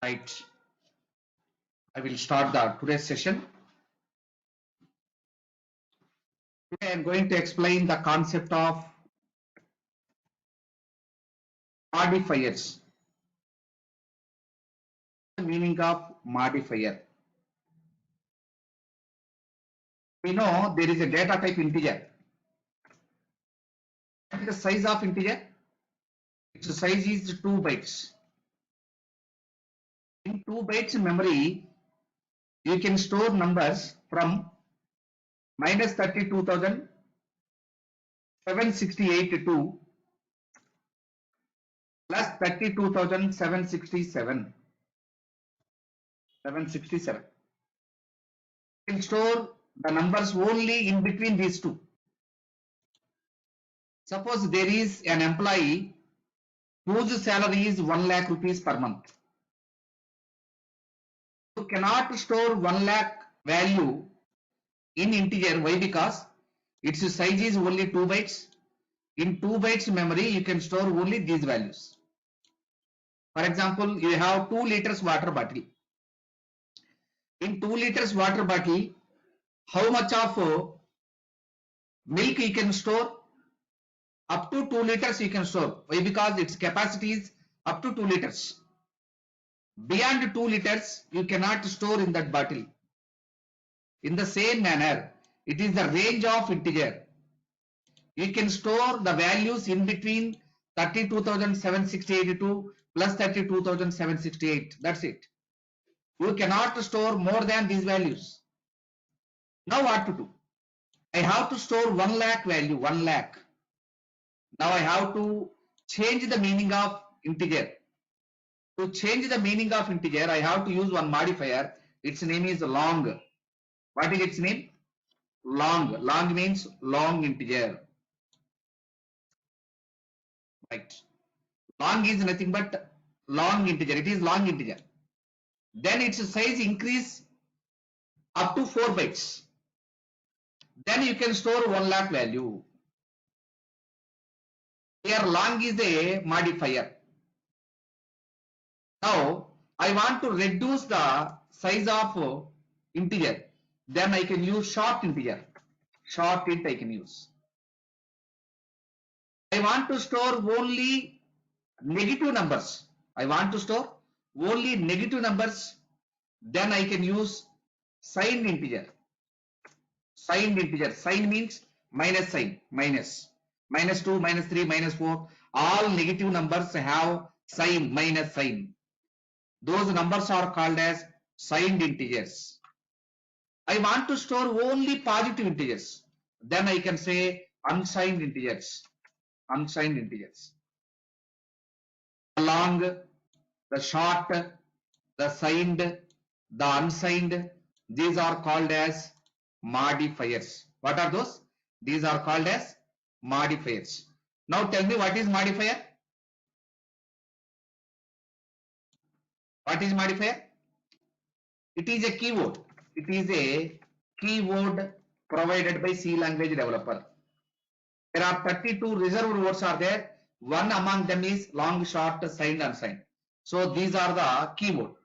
Right. I will start the today's session. Today I am going to explain the concept of modifiers. The meaning of modifier. We know there is a data type integer. What is the size of integer? Its size is 2 bytes. In 2 bytes memory, you can store numbers from minus 32,768 to plus 32,767. 767. You can store the numbers only in between these two. Suppose there is an employee whose salary is 1 lakh rupees per month. You cannot store 1 lakh value in integer. Why? Because its size is only 2 bytes. In 2 bytes memory, you can store only these values. For example, you have 2 liters water bottle. In 2 liters water bottle, how much of milk you can store? Up to 2 liters you can store. Why? Because its capacity is up to 2 liters. Beyond 2 liters, you cannot store in that bottle. In the same manner, it is the range of integer. You can store the values in between 32,768 plus 32,768. That's it. You cannot store more than these values. Now what to do? I have to store 1 lakh value, 1 lakh. Now I have to change the meaning of integer. To change the meaning of integer, I have to use one modifier. Its name is long. What is its name? Long. Long means long integer. Right. Long is nothing but long integer. It is long integer. Then its size increase up to 4 bytes. Then you can store 1 lakh value. Here long is a modifier. Now I want to reduce the size of integer. Then I can use short integer. Short int I can use. I want to store only negative numbers. I want to store only negative numbers. Then I can use signed integer. Signed integer. Sign means minus sign. Minus. Minus 2, minus 3, minus 4. All negative numbers have sign, minus sign. Those numbers are called as signed integers. I want to store only positive integers. Then I can say unsigned integers. Unsigned integers. The long, the short, the signed, the unsigned, these are called as modifiers. What are those? These are called as modifiers. Now tell me, what is modifier? What is modifier? It is a keyword. It is a keyword provided by C language developer. There are 32 reserved words are there. One among them is long, short, signed, unsigned. So these are the keyword.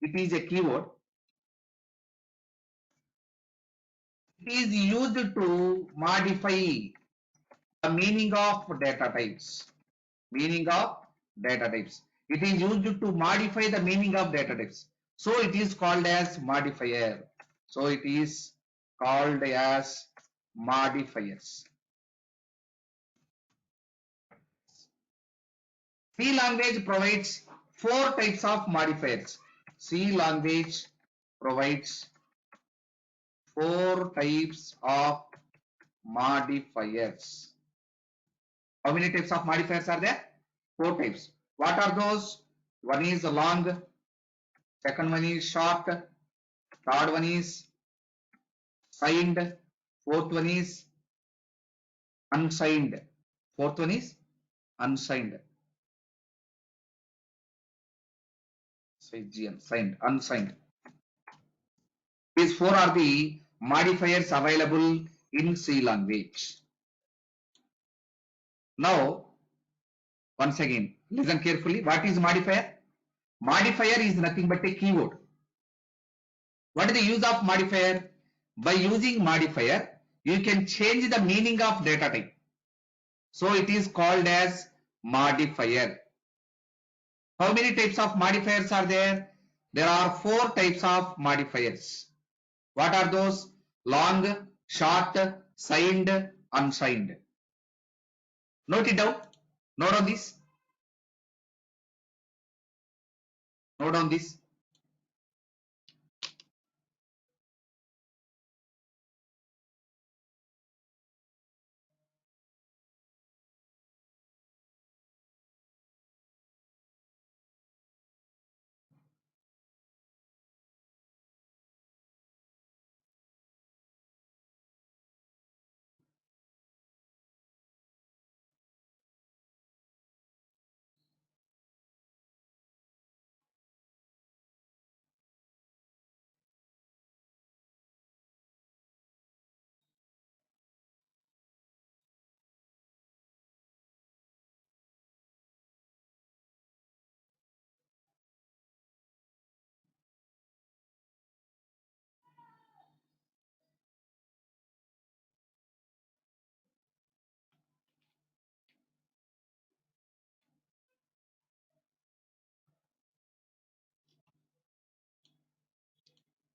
It is a keyword. It is used to modify the meaning of data types. Meaning of data types. It is used to modify the meaning of data types. So it is called as modifier. So it is called as modifiers. C language provides 4 types of modifiers. C language provides 4 types of modifiers. How many types of modifiers are there? 4 types. What are those? One is long, second one is short, third one is signed, fourth one is unsigned. Fourth one is unsigned. Signed, unsigned. These 4 are the modifiers available in C language. Now, once again, listen carefully. What is modifier? Modifier is nothing but a keyword. What is the use of modifier? By using modifier, you can change the meaning of data type. So it is called as modifier. How many types of modifiers are there? There are 4 types of modifiers. What are those? Long, short, signed, unsigned. Note it down. Note on this. Note on this.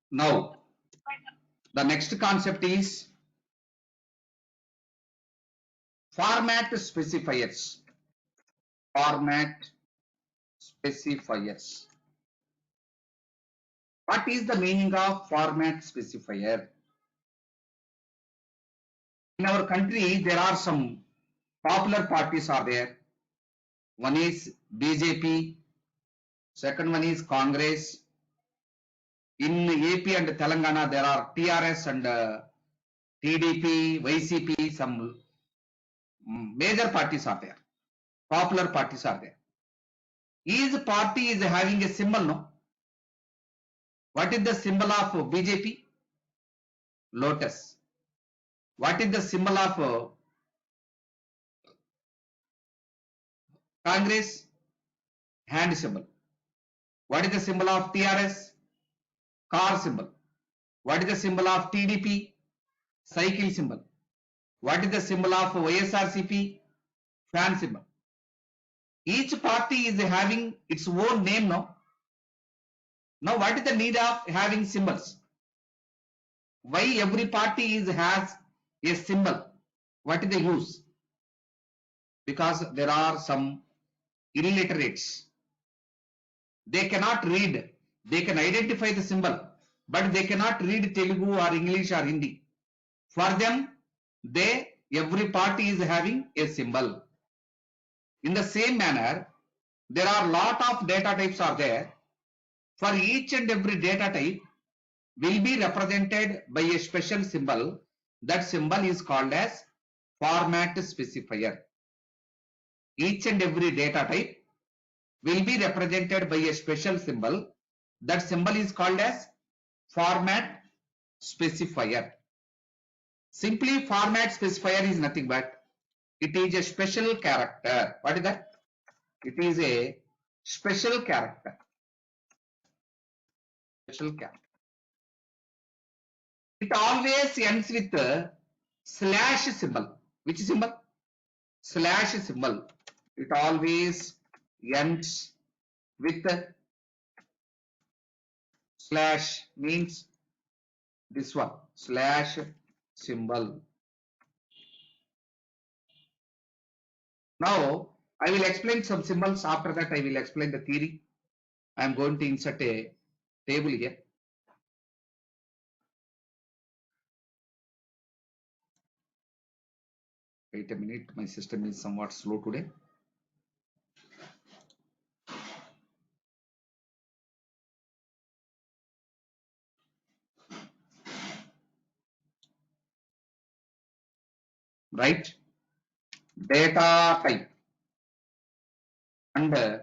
Now, the next concept is format specifiers. Format specifiers. What is the meaning of format specifier? In our country, there are some popular parties are there. One is BJP, second one is Congress. In AP and Telangana, there are TRS and TDP, YCP, some major parties are there. Popular parties are there. Each party is having a symbol, no? What is the symbol of BJP? Lotus. What is the symbol of Congress? Hand symbol. What is the symbol of TRS? Car symbol. What is the symbol of TDP? Cycle symbol. What is the symbol of YSRCP? Fan symbol. Each party is having its own name, no? Now, what is the need of having symbols? Why every party has a symbol? What is the use? Because there are some illiterates. They cannot read. They can identify the symbol, but they cannot read Telugu or English or Hindi. For them, every party is having a symbol. In the same manner, there are lot of data types are there. For each and every data type will be represented by a special symbol. That symbol is called as format specifier. Each and every data type will be represented by a special symbol. That symbol is called as format specifier. Simply format specifier is nothing but it is a special character. What is that? It is a special character. Special character. It always ends with a slash symbol. Which symbol? Slash symbol. It always ends with a slash, means this one, slash symbol. Now, I will explain some symbols. After that, I will explain the theory. I am going to insert a table here. Wait a minute, my system is somewhat slow today. Right? Data type and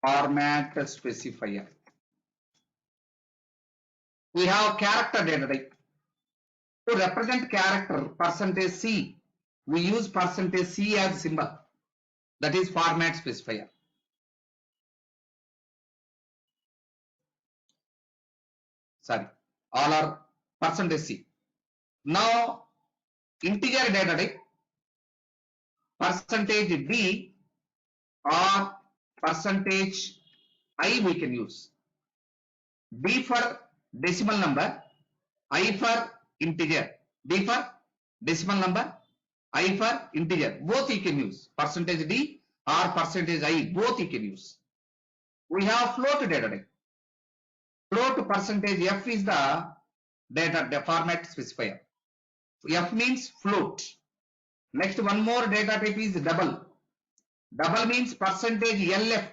format specifier. We have character data type. To represent character percentage %C, we use percentage %C as symbol. That is format specifier. sorry, all are percentage C. Now integer data type percentage D or percentage I we can use. D for decimal number, I for integer. D for decimal number, I for integer. Both you can use. Percentage D or percentage I, both you can use. We have float data type. Float percentage F is the data format specifier. F means float. Next one more data type is double. Double means percentage LF.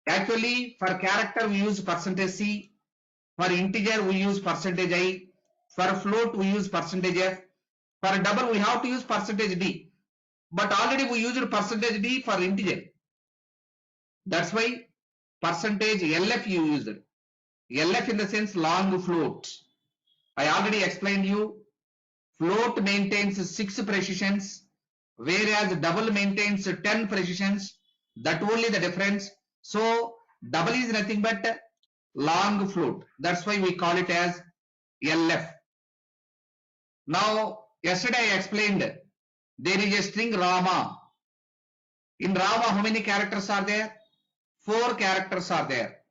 Actually for character we use percentage C. For integer we use percentage I. For float we use percentage F. For double we have to use percentage D. But already we used percentage D for integer. That's why percentage LF you used. LF in the sense long float. I already explained you. Float maintains 6 precisions, whereas double maintains 10 precisions. That only the difference. So double is nothing but long float. That's why we call it as LF. Now yesterday I explained there is a string Rama. In Rama how many characters are there? 4 characters are there.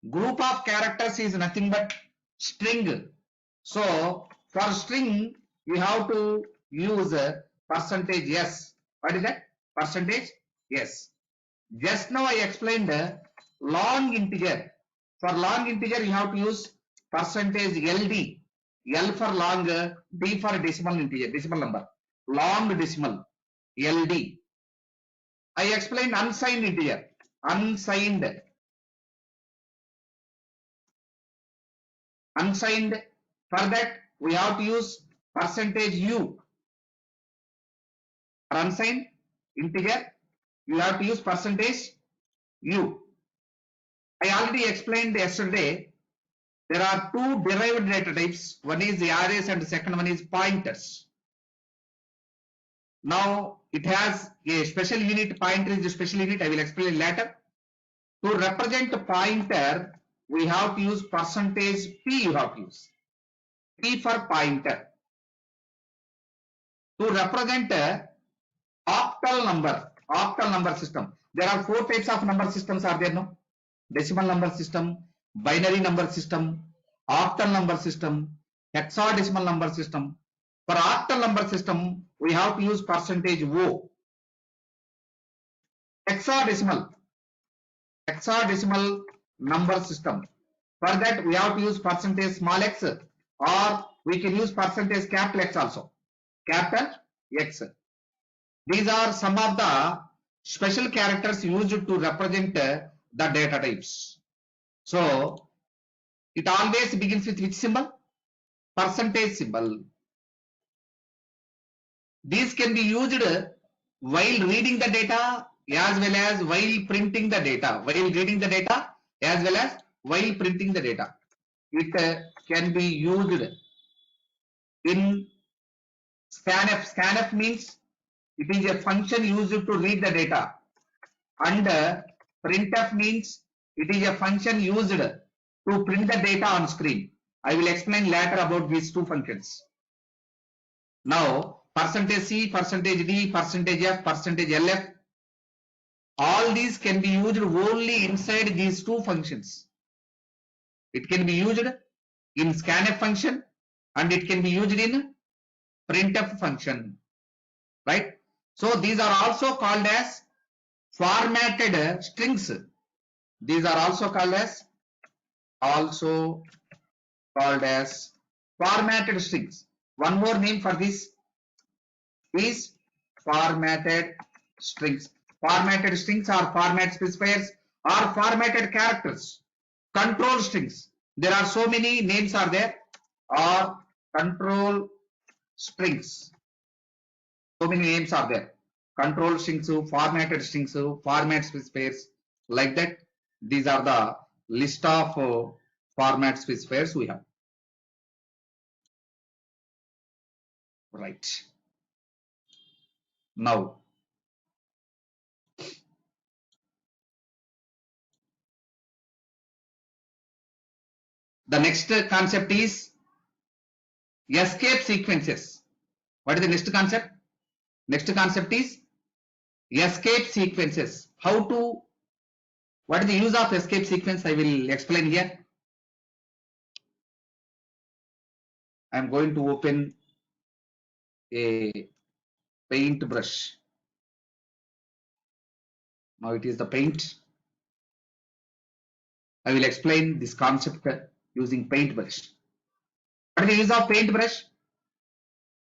Group of characters is nothing but string. So for string you have to use percentage S. What is that? Percentage S. Just now I explained long integer. For long integer you have to use percentage LD. L for long, D for decimal integer, decimal number. Long decimal, LD. I explained unsigned integer. Unsigned. Unsigned. For that we have to use percentage U. For unsigned integer you have to use percentage U. I already explained yesterday there are 2 derived data types. One is the arrays and the second one is pointers. Now it has a special unit. Pointer is a special unit. I will explain later. To represent a pointer we have to use percentage P. You have to use P for pointer. To represent a octal number system. There are 4 types of number systems are there, no? Decimal number system, binary number system, octal number system, hexadecimal number system. For octal number system we have to use percentage O. Hexadecimal number system. For that we have to use percentage small x, or we can use percentage capital X also. Capital X. These are some of the special characters used to represent the data types. So it always begins with which symbol? Percentage symbol. These can be used while reading the data as well as while printing the data. While reading the data as well as while printing the data. It can be used in scanf. Scanf means it is a function used to read the data, and printf means it is a function used to print the data on screen. I will explain later about these 2 functions. Now percentage C, percentage D, percentage F, percentage LF, all these can be used only inside these 2 functions. It can be used in scanf function and it can be used in printf function, right? So these are also called as formatted strings. These are also called as formatted strings. One more name for this is formatted strings. Formatted strings are format specifiers or formatted characters. Control strings. There are so many names are there. Or control strings. So many names are there. Control strings, formatted strings, format specifiers, like that. These are the list of format specifiers we have. Right. Now The next concept is escape sequences. What is the next concept? Next concept is escape sequences. What is the use of escape sequence? I will explain here. I am going to open a paint brush. Now it is the paint. I will explain this concept using paintbrush. What is the use of paintbrush?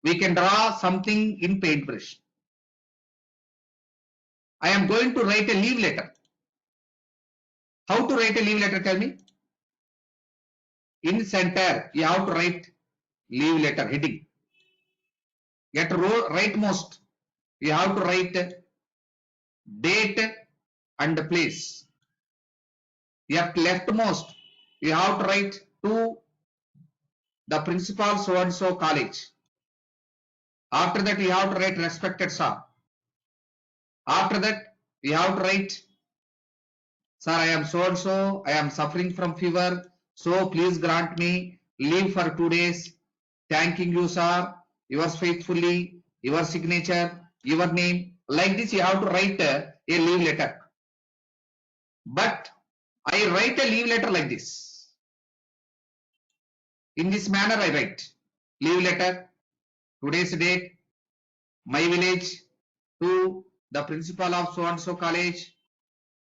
We can draw something in paintbrush. I am going to write a leave letter. How to write a leave letter? Tell me. In center, you have to write leave letter heading. At rightmost, you have to write date and place. At leftmost, you have to write to the principal so and so college. After that, you have to write respected sir. After that, you have to write, sir, I am so and so, I am suffering from fever, so please grant me leave for 2 days. Thanking you, sir. Yours faithfully, your signature, your name. Like this, you have to write a leave letter. But I write a leave letter like this. In this manner, I write leave letter, today's date, my village, to the principal of so and so college.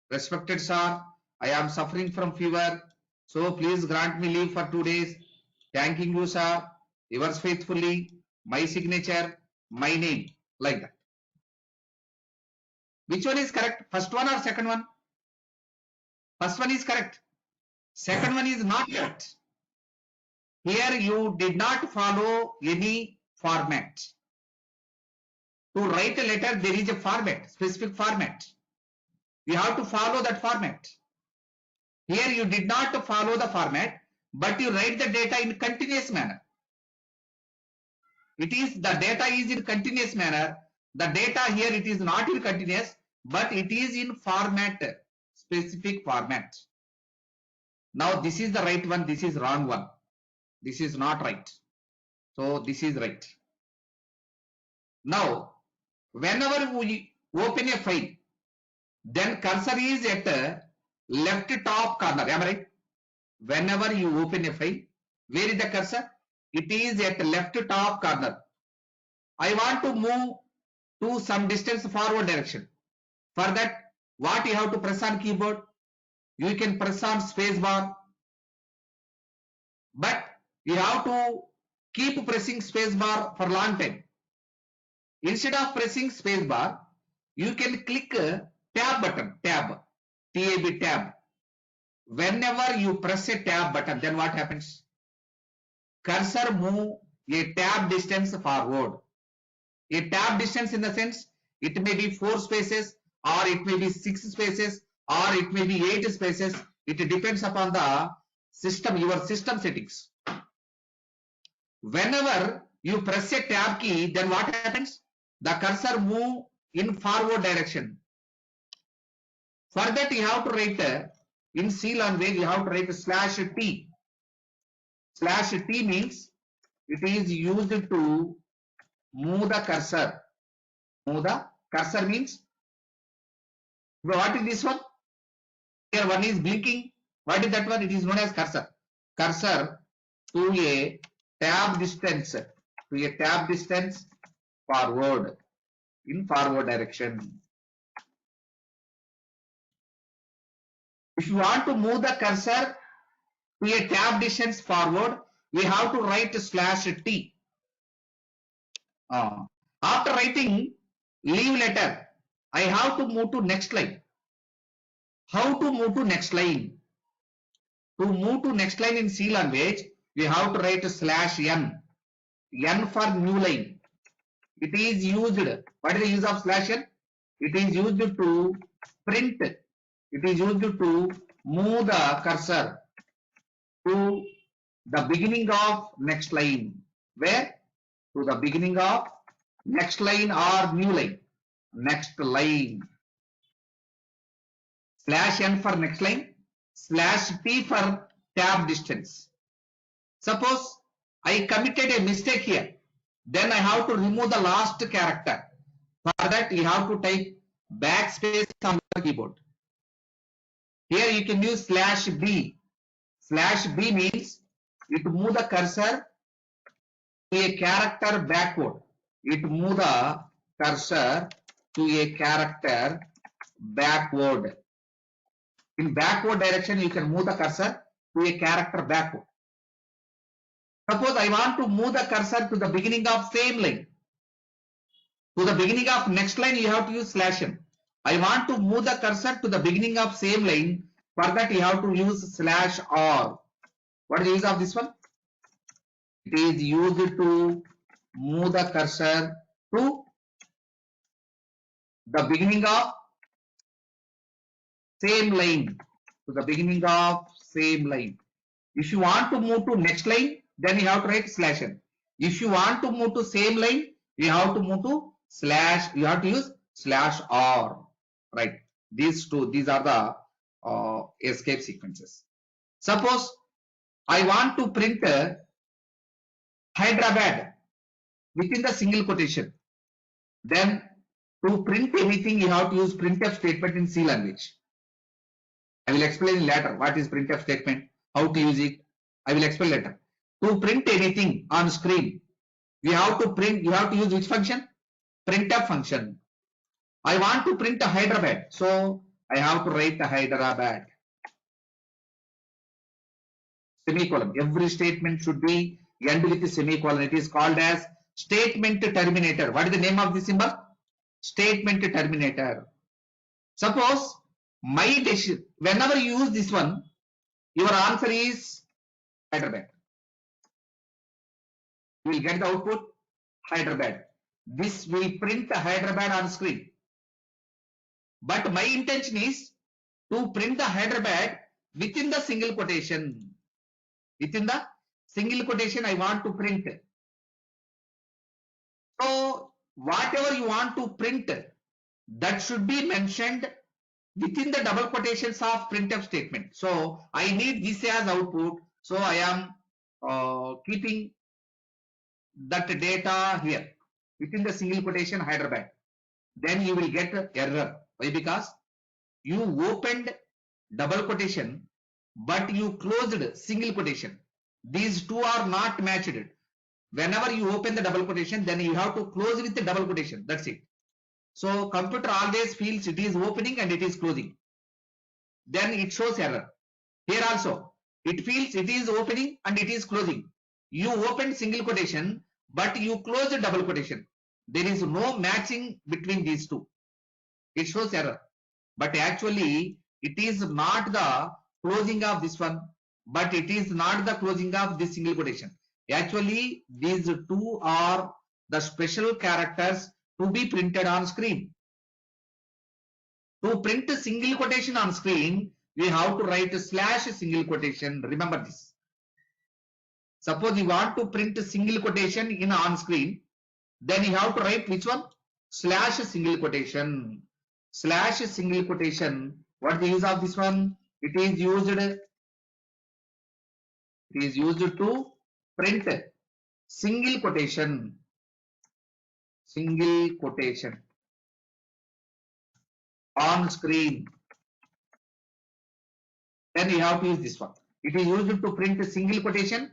Respected sir, I am suffering from fever, so please grant me leave for 2 days. Thanking you, sir. Yours faithfully, my signature, my name, like that. Which one is correct? First one or second one? First one is correct. Second one is not correct. Here you did not follow any format. To write a letter, there is a format, specific format. You have to follow that format. Here you did not follow the format, but you write the data in continuous manner. The data is in continuous manner. The data here, it is not in continuous, but it is in format, specific format. Now this is the right one, this is wrong one. This is not right. So this is right. Now, whenever we open a file, then cursor is at the left top corner. Am I right? Whenever you open a file, where is the cursor? It is at the left top corner. I want to move to some distance forward direction. For that, what you have to press on keyboard? You can press on space bar. But you have to keep pressing space bar for long time. Instead of pressing space bar, you can click tab button, tab, T-A-B, tab. Whenever you press a tab button, then what happens? Cursor move a tab distance forward. A tab distance in the sense, it may be 4 spaces, or it may be 6 spaces, or it may be 8 spaces. It depends upon the system, your system settings. Whenever you press a tab key, then what happens? The cursor move in forward direction. For that, you have to write in C language, you have to write /T. /T means it is used to move the cursor. Move the cursor means, what is this one? Here one is blinking. What is that one? It is known as cursor. Cursor to a tab distance. To a tab distance forward. In forward direction. If you want to move the cursor to a tab distance forward, we have to write /T. After writing leave letter, I have to move to next line. How to move to next line? To move to next line in C language, we have to write /N. N for new line. It is used. What is the use of /N? It is used to print. It is used to move the cursor to the beginning of next line. Where? To the beginning of next line or new line. Next line. /N for next line. /T for tab distance. Suppose I committed a mistake here. Then I have to remove the last character. For that, you have to type backspace on the keyboard. Here you can use /B. /B means it move the cursor to a character backward. It move the cursor to a character backward. In backward direction, you can move the cursor to a character backward. Suppose I want to move the cursor to the beginning of same line. To the beginning of next line, you have to use /M. I want to move the cursor to the beginning of same line. For that, you have to use /R. What is the use of this one? It is used to move the cursor to the beginning of same line. To the beginning of same line. If you want to move to next line, then you have to write /N. If you want to move to same line, you have to move to you have to use /R. Right. These are the escape sequences. Suppose I want to print Hyderabad within the single quotation. Then to print anything, you have to use printf statement in C language. I will explain later what is printf statement, how to use it. I will explain later. To print anything on screen, you have to use which function? Printf function. I want to print a Hyderabad, so I have to write a Hyderabad. Semicolon. Every statement should be end with a semicolon. It is called as statement terminator. What is the name of this symbol? Statement terminator. Suppose my decision, whenever you use this one, your answer is Hyderabad. You will get the output Hyderabad. This will print the Hyderabad on screen. But my intention is to print the Hyderabad within the single quotation. Within the single quotation, I want to print. So whatever you want to print, that should be mentioned within the double quotations of printf statement. So I need this as output. So I am keeping that data here within the single quotation Hyderabad. Then you will get error. Why? Because you opened double quotation, but you closed single quotation. These two are not matched. Whenever you open the double quotation, then you have to close with the double quotation. That's it. So computer always feels it is opening and it is closing. Then it shows error. Here also, it feels it is opening and it is closing. You opened single quotation, but you closed double quotation. There is no matching between these two. It shows error. But actually, it is not the closing of this one, but it is not the closing of this single quotation. Actually, these two are the special characters to be printed on screen. To print a single quotation on screen, we have to write /single quotation. Remember this. Suppose you want to print a single quotation in on screen, then you have to write which one? /single quotation. /single quotation. What is the use of this one? It is used to print single quotation. Single quotation on screen. Then you have to use this one. It is used to print a single quotation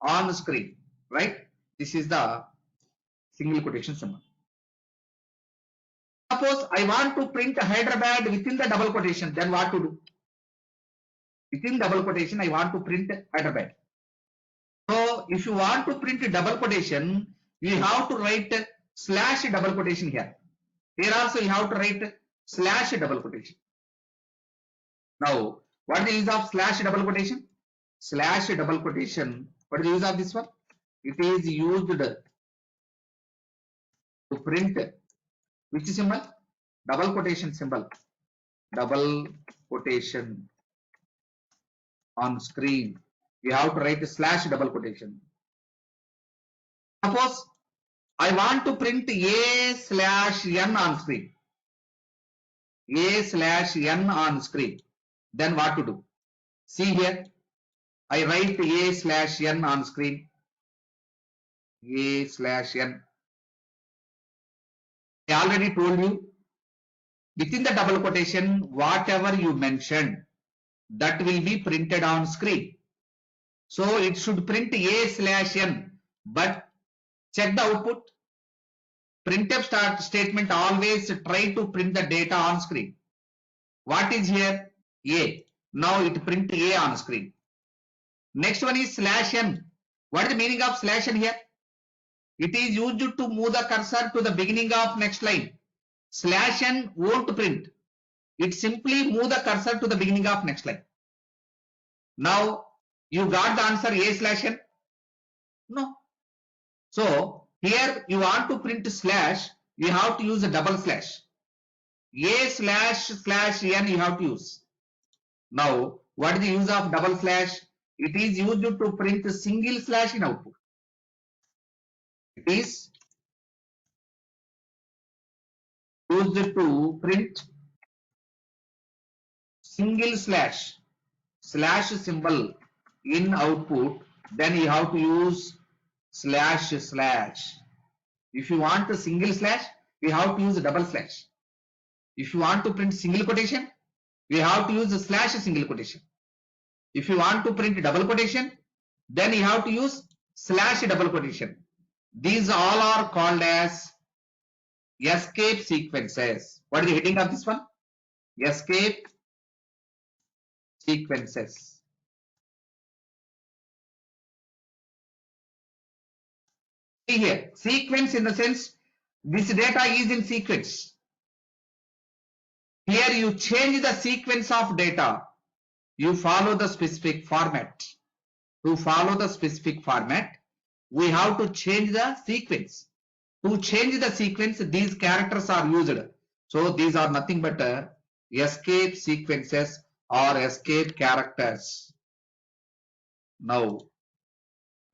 on screen, right? This is the single quotation symbol. Suppose I want to print Hyderabad within the double quotation, then what to do? Within double quotation, I want to print Hyderabad. So if you want to print double quotation, you have to write /double quotation here. Here also you have to write /double quotation. Now, what is the use of /double quotation? /double quotation. What is the use of this one? It is used to print which symbol? Double quotation symbol. Double quotation on screen. You have to write /double quotation. Suppose I want to print A/N on screen. A/N on screen. Then what to do? See here. I write a slash n on screen. A slash n. I already told you within the double quotation, whatever you mentioned, that will be printed on screen. So it should print a slash n, but check the output. Printf start statement always try to print the data on screen. What is here? A. Now it print A on screen. Next one is slash n. What is the meaning of slash n here? It is used to move the cursor to the beginning of next line. Slash n won't print. It simply move the cursor to the beginning of next line. Now you got the answer A slash n? No. So here you want to print slash, you have to use a double slash. A slash slash n you have to use. Now what is the use of double slash? It is used to print a single slash in output. It is used to print single slash symbol in output. Then you have to use slash slash. If you want a single slash, we have to use a double slash. If you want to print single quotation, we have to use a slash single quotation. If you want to print double quotation, then you have to use slash double quotation. These all are called as escape sequences. What is the heading of this one? Escape sequences. See here, sequence in the sense this data is in sequence. Here you change the sequence of data. You follow the specific format. To follow the specific format, we have to change the sequence. To change the sequence, these characters are used. So these are nothing but escape sequences or escape characters. Now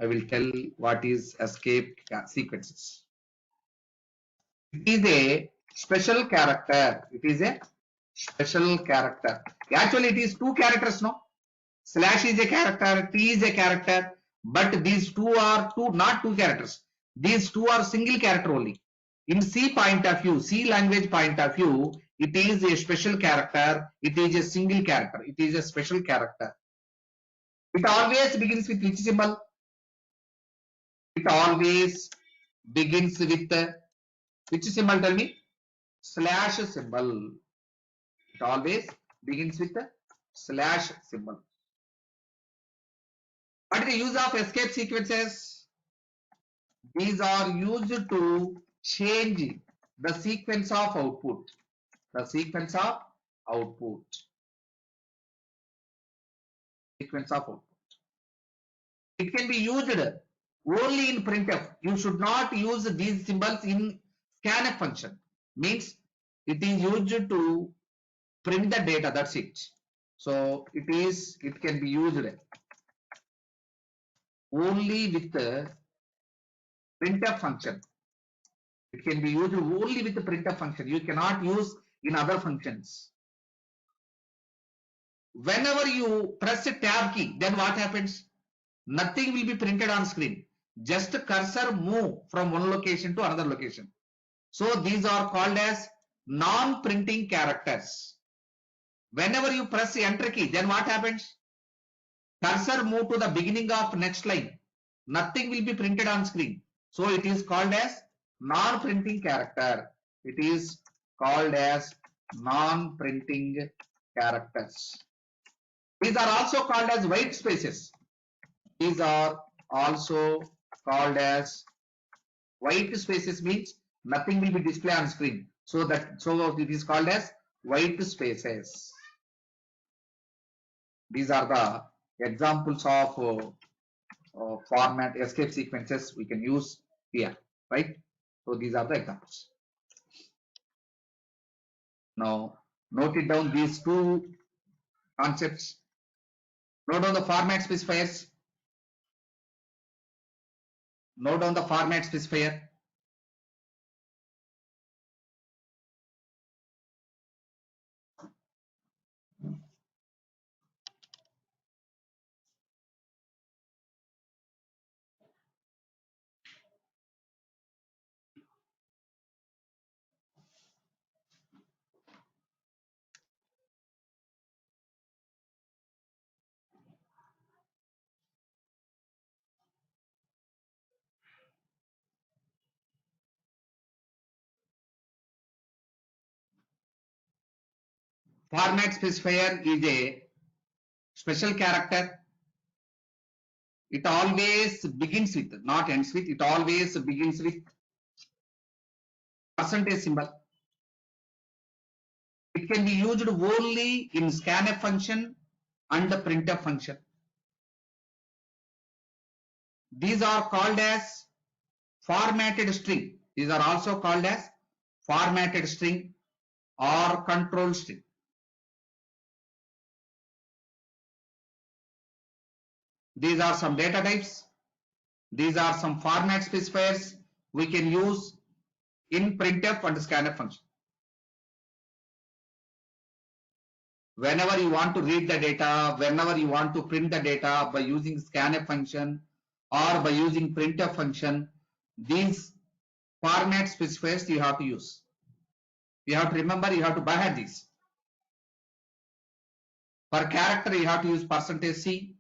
I will tell what is escape sequences. It is a special character. It is a special character. Actually, it is two characters, no? Slash is a character, T is a character, but these two are not two characters. These two are single character only. In C point of view, C language point of view, it is a special character. It is a single character. It is a special character. It always begins with which symbol? It always begins with which symbol? Tell me. Slash symbol. It always begins with the slash symbol. What is the use of escape sequences? These are used to change the sequence of output. The sequence of output. Sequence of output. It can be used only in printf. You should not use these symbols in scanf function. Means it is used to print the data. That's it. So it can be used only with the printf function. It can be used only with the printf function. You cannot use in other functions. Whenever you press a tab key, then what happens? Nothing will be printed on screen. Just cursor move from one location to another location. So these are called as non-printing characters. Whenever you press the enter key, then what happens? Cursor move to the beginning of next line. Nothing will be printed on screen. So it is called as non-printing character. It is called as non-printing characters. These are also called as white spaces. These are also called as white spaces, means nothing will be displayed on screen. So it is called as white spaces. These are the examples of format escape sequences we can use here, right? So these are the examples. Now note it down, these two concepts. Note down the format specifiers. Note down the format specifier. Format specifier is a special character. It always begins with, not ends with, it always begins with percentage symbol. It can be used only in scanf function and the printf function. These are called as formatted string. These are also called as formatted string or control string. These are some data types. These are some format specifiers we can use in printf and scanf function. Whenever you want to read the data, whenever you want to print the data by using scanf function or by using printf function, these format specifiers you have to use. You have to remember, you have to by heart these. For character, you have to use %C.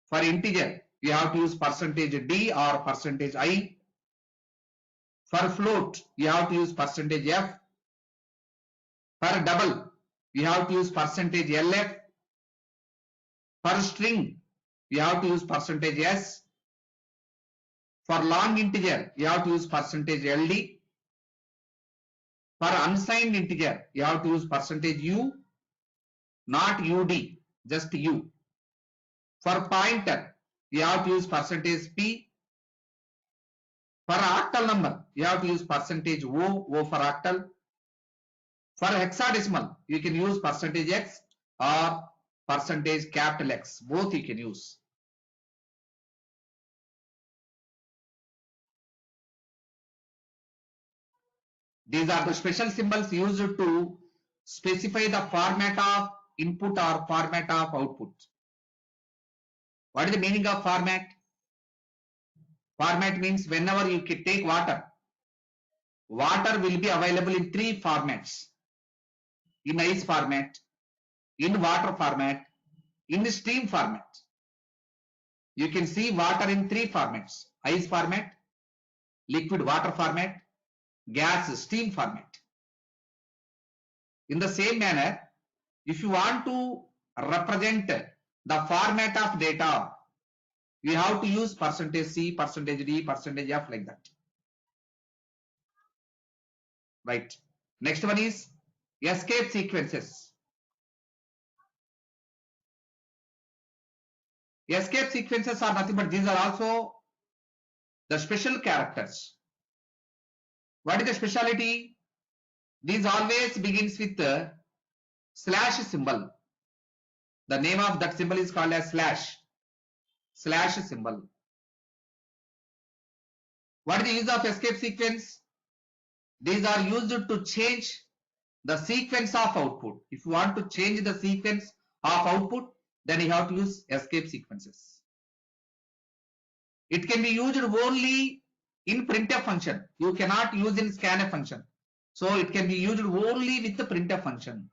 For integer, you have to use %D or %I. For float, you have to use %F. For double, you have to use %LF. For string, you have to use %S. For long integer, you have to use %LD. For unsigned integer, you have to use %U, not UD, just U. For pointer, you have to use %P. For octal number, you have to use %O, O for octal. For hexadecimal, you can use %X or %X, both you can use. These are the special symbols used to specify the format of input or format of output. What is the meaning of format? Format means whenever you take water, water will be available in three formats: in ice format, in water format, in steam format. You can see water in three formats: ice format, liquid water format, gas steam format. In the same manner, if you want to represent the format of data, you have to use %C, %D, %F like that. Right. Next one is escape sequences. Escape sequences are nothing but these are also the special characters. What is the speciality? These always begins with the slash symbol. The name of that symbol is called as slash symbol. What is the use of escape sequence? These are used to change the sequence of output. If you want to change the sequence of output, then you have to use escape sequences. It can be used only in printf function. You cannot use in scanf function. So it can be used only with the printf function.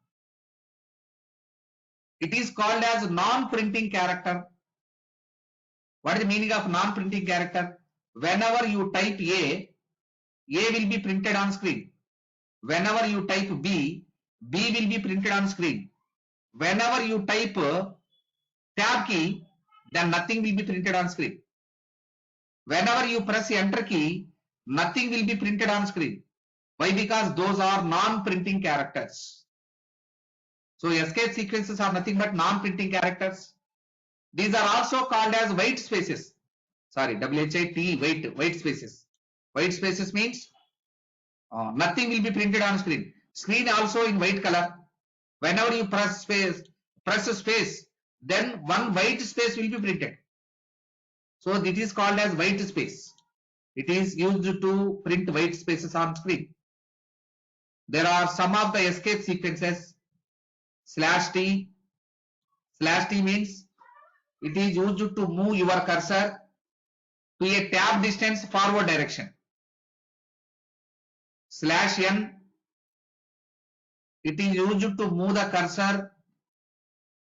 It is called as non-printing character. What is the meaning of non-printing character? Whenever you type A will be printed on screen. Whenever you type B will be printed on screen. Whenever you type tab key, then nothing will be printed on screen. Whenever you press enter key, nothing will be printed on screen. Why? Because those are non-printing characters. So escape sequences are nothing but non-printing characters. These are also called as white spaces. Sorry, WHIT, white spaces. White spaces means nothing will be printed on screen. Screen also in white color. Whenever you press space, then one white space will be printed. So this is called as white space. It is used to print white spaces on screen. There are some of the escape sequences. /T. /T means it is used to move your cursor to a tab distance forward direction. /N. It is used to move the cursor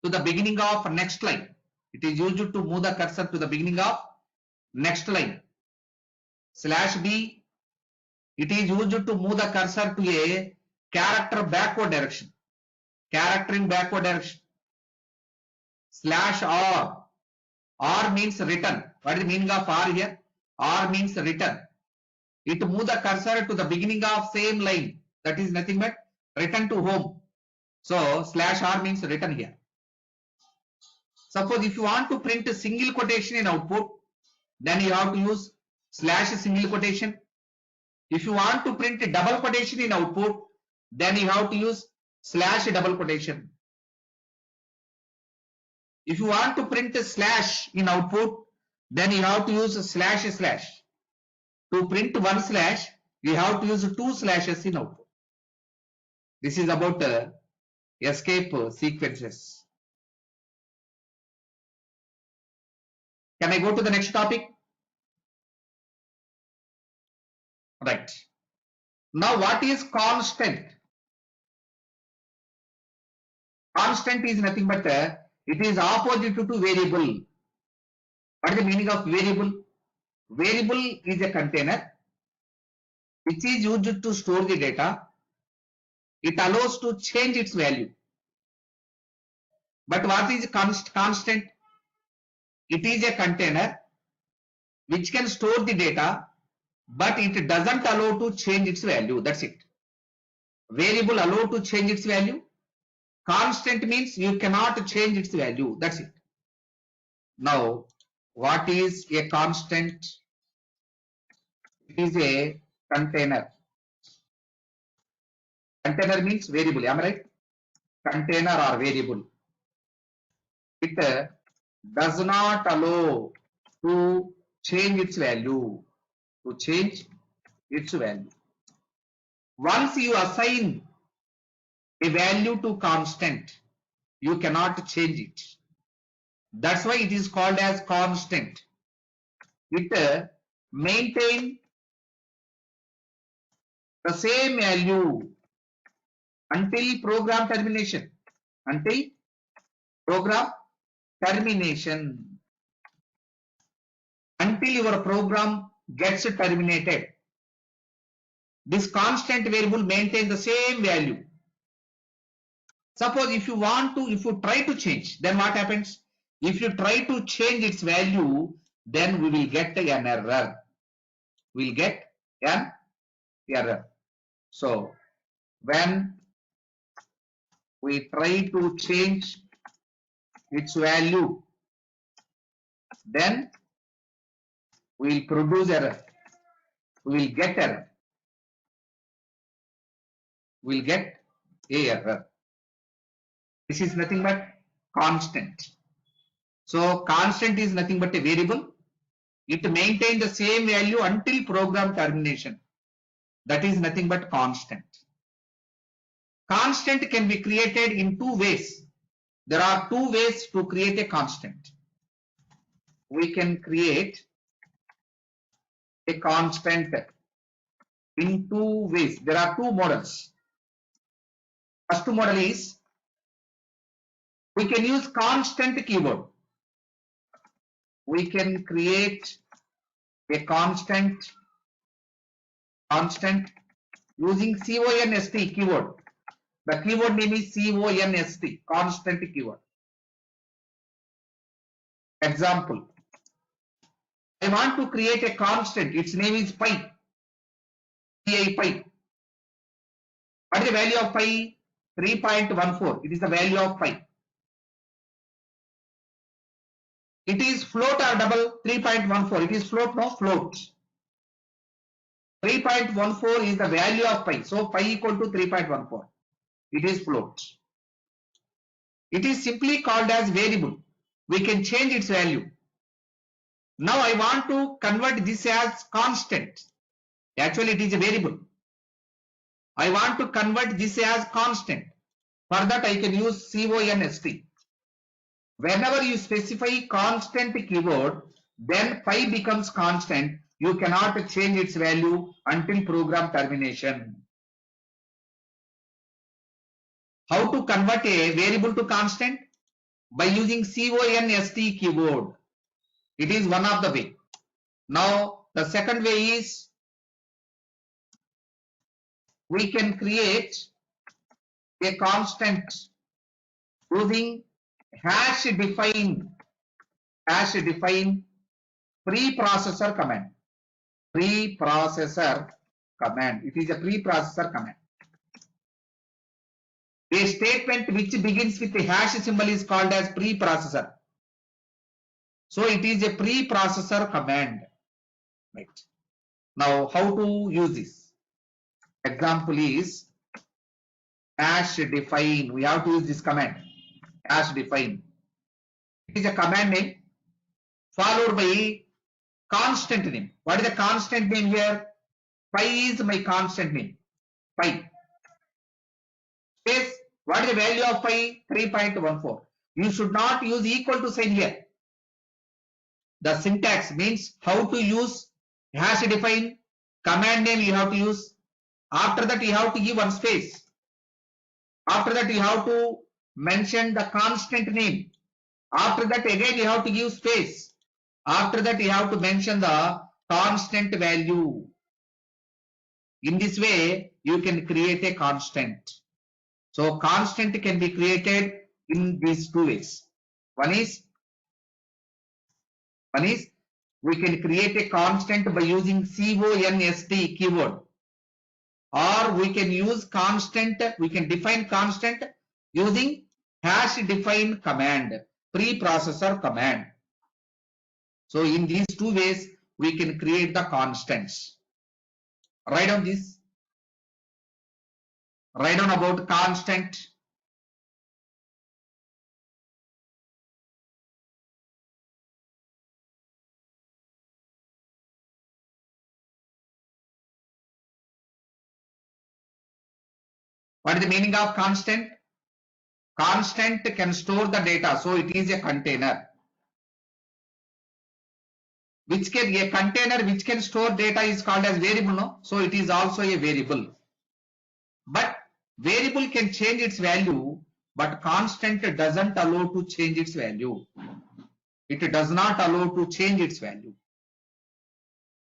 to the beginning of next line. It is used to move the cursor to the beginning of next line. /B. It is used to move the cursor to a character backward direction. character in backward direction. Slash R means return. What is the meaning of R here? R means return. It move the cursor to the beginning of same line. That is nothing but return to home. So slash R means return here. Suppose if you want to print a single quotation in output, then you have to use slash single quotation. If you want to print a double quotation in output, then you have to use slash double quotation. If you want to print a slash in output, then you have to use a slash slash. To print one slash, you have to use two slashes in output. This is about escape sequences. Can I go to the next topic? Right. Now what is constant? Constant is nothing but it is opposite to variable. What is the meaning of variable? Variable is a container which is used to store the data. It allows to change its value. But what is constant? It is a container which can store the data, but it doesn't allow to change its value. That's it. Variable allow to change its value. Constant means you cannot change its value. That's it. Now, what is a constant? It is a container. Container means variable. Am I right? Container or variable. It does not allow to change its value. To change its value. Once you assign a value to constant, you cannot change it. That's why it is called as constant. It maintains the same value until program termination. Until program termination. Until your program gets terminated. This constant variable maintains the same value. Suppose if you try to change, then what happens? If you try to change its value, then we will get an error. We'll get an error. So when we try to change its value, then we'll produce error. We'll get error. We'll get a error. This is nothing but constant. So constant is nothing but a variable. It maintains the same value until program termination. That is nothing but constant. Constant can be created in two ways. There are two ways to create a constant. We can create a constant in two ways. There are two models. First model is we can use constant keyword. We can create a constant using const keyword. The keyword name is const, constant keyword. Example, I want to create a constant. Its name is pi. Pi. What is the value of pi? 3.14. It is the value of pi. It is float or double? 3.14. It is float, no? Float. 3.14 is the value of pi. So pi equal to 3.14. It is float. It is simply called as variable. We can change its value. Now I want to convert this as constant. Actually it is a variable. I want to convert this as constant. For that I can use const. Whenever you specify constant keyword, then pi becomes constant. You cannot change its value until program termination. How to convert a variable to constant? By using const keyword. It is one of the way. Now the second way is we can create a constant using hash define preprocessor command. Preprocessor command. It is a preprocessor command. A statement which begins with a hash symbol is called as preprocessor. So it is a preprocessor command. Right. Now how to use this? Example is hash define. We have to use this command. Hash define. It is a command name followed by constant name. What is the constant name here? Pi is my constant name. Pi. Space. What is the value of pi? 3.14. You should not use equal to sign here. The syntax means how to use hash define command name you have to use. After that you have to give one space. After that you have to mention the constant name. After that again you have to give space. After that you have to mention the constant value. In this way you can create a constant. So constant can be created in these two ways. One is we can create a constant by using const keyword, or we can use constant, we can define constant using hash define command, preprocessor command. So in these two ways we can create the constants. Write down this. Write down about constant. What is the meaning of constant? Constant can store the data, so it is a container. A container which can store data is called as variable, no? So it is also a variable. But variable can change its value, but constant doesn't allow to change its value. It does not allow to change its value.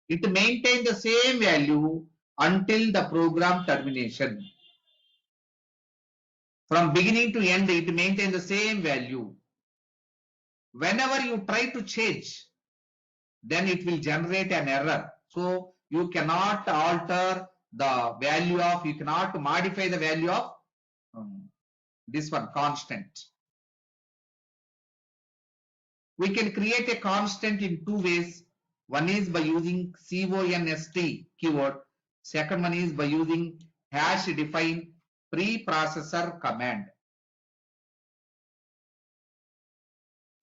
It maintains the same value until the program termination. From beginning to end, it maintains the same value. Whenever you try to change, then it will generate an error. So you cannot alter the value of, you cannot modify the value of this one, constant. We can create a constant in two ways. One is by using const keyword. Second one is by using hash define preprocessor command.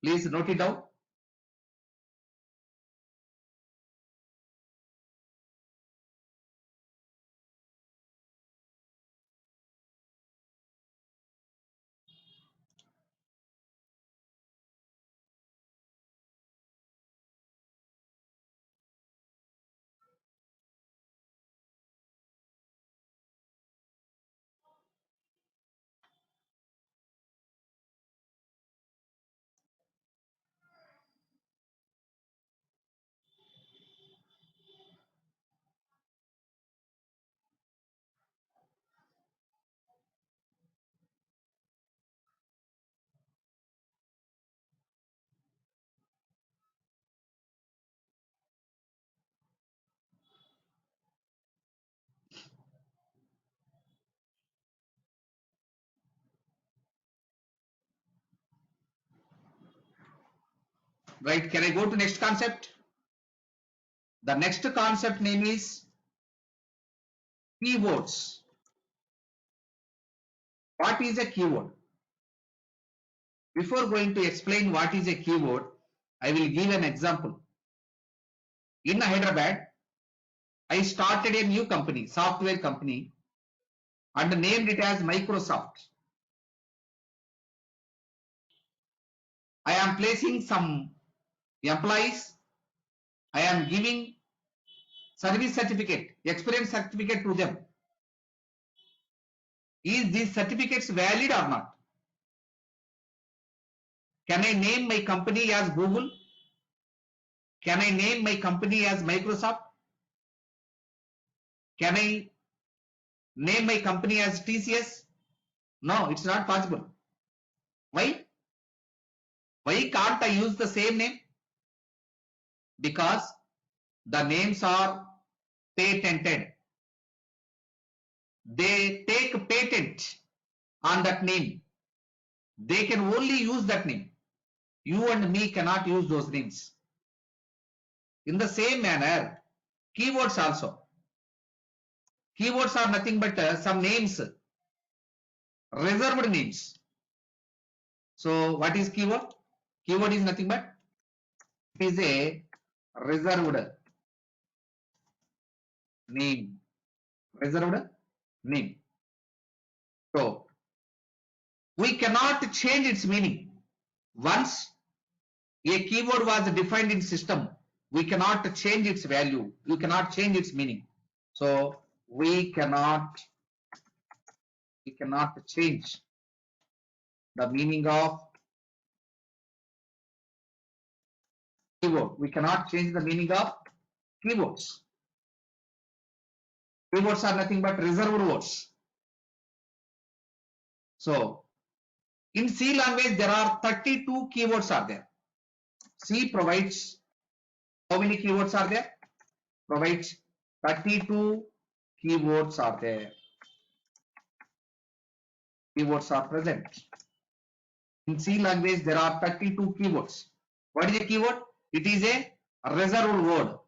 Please note it down. Right, can I go to next concept? The next concept name is keywords. What is a keyword? Before going to explain what is a keyword, I will give an example. In Hyderabad, I started a new company, software company, and named it as Microsoft. I am placing some employees. I am giving service certificate, experience certificate to them. Is these certificates valid or not? Can I name my company as Google? Can I name my company as Microsoft? Can I name my company as TCS? No, it's not possible. Why? Why can't I use the same name? Because the names are patented. They take patent on that name. They can only use that name. You and me cannot use those names. In the same manner, keywords also. Keywords are nothing but some names, reserved names. So what is keyword? Keyword is nothing but it is a reserved name. Reserved name. So we cannot change its meaning. Once a keyword was defined in system, we cannot change its value. You cannot change its meaning. So we cannot change the meaning of keyword. We cannot change the meaning of keywords. Keywords are nothing but reserved words. So in C language, there are 32 keywords are there. C provides how many keywords are there? Provides 32 keywords are there. Keywords are present. In C language, there are 32 keywords. What is a keyword? It is a reserved word.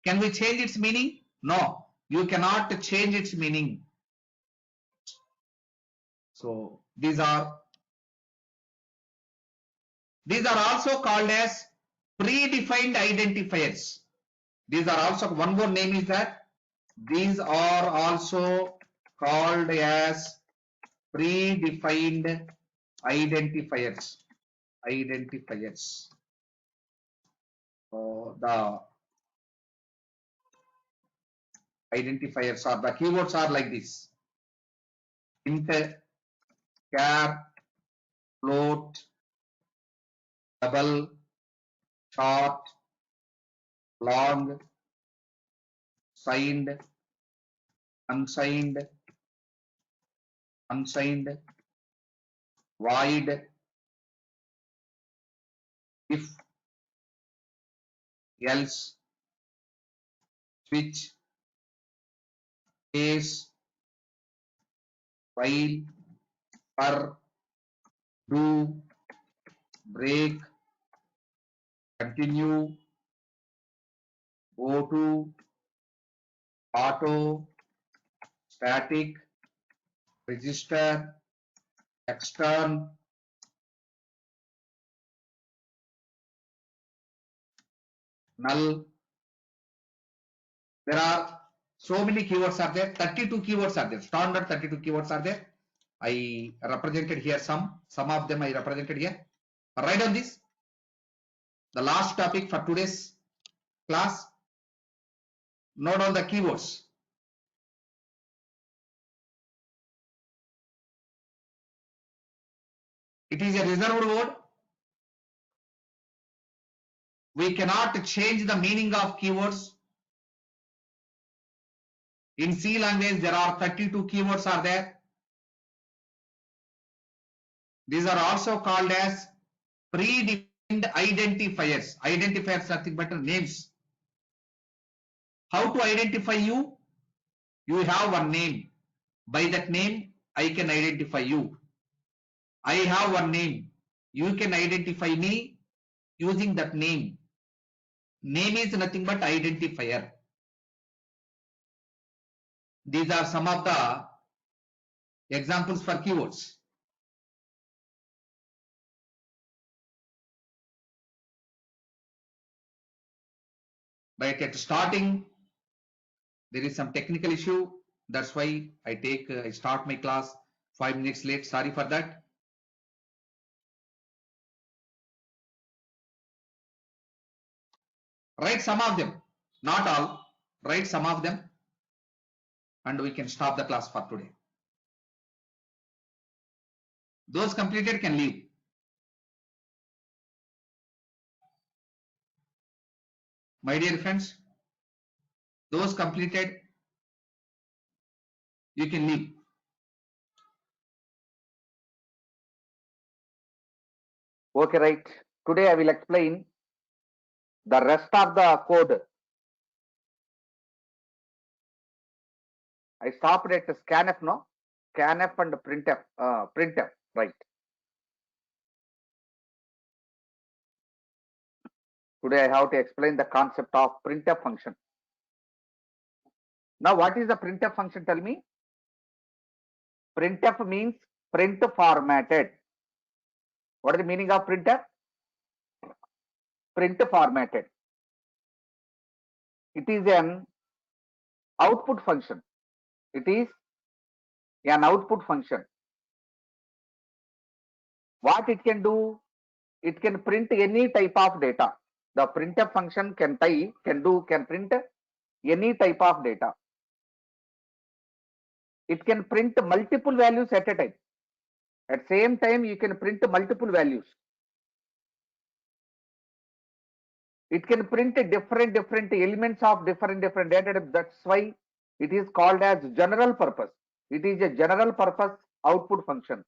Can we change its meaning? No, you cannot change its meaning. So these are also called as predefined identifiers. These are also, one more name is that these are also called as predefined identifiers. So the identifiers are, the keywords are like this: int, char, float, double, short, long, signed, unsigned, void, if, else, switch, case, while, for, do, break, continue, go to, auto, static, register, extern, null. There are so many keywords are there. 32 keywords are there. Standard 32 keywords are there. I represented here some of them I represented here. Write down this. The last topic for today's class. Note down the keywords. It is a reserved word. We cannot change the meaning of keywords. In C language, there are 32 keywords are there. These are also called as predefined identifiers. Identifiers are nothing but names. How to identify you? You have one name. By that name, I can identify you. I have one name. You can identify me using that name. Name is nothing but identifier. These are some of the examples for keywords. But at starting, there is some technical issue. That's why I start my class 5 minutes late. Sorry for that. Write some of them, not all. Write some of them, and we can stop the class for today. Those completed can leave. My dear friends, those completed, you can leave. Okay, right. Today I will explain the rest of the code. I stopped at scanf, no? Scanf and printf, right. Today I have to explain the concept of printf function. Now, what is the printf function? Tell me. Printf means print formatted. What is the meaning of printf? Print formatted. It is an output function. It is an output function. What it can do? It can print any type of data. The printf function can print any type of data. It can print multiple values at a time. At same time, you can print multiple values. It can print different elements of different data. That's why it is called as general purpose. It is a general purpose output function.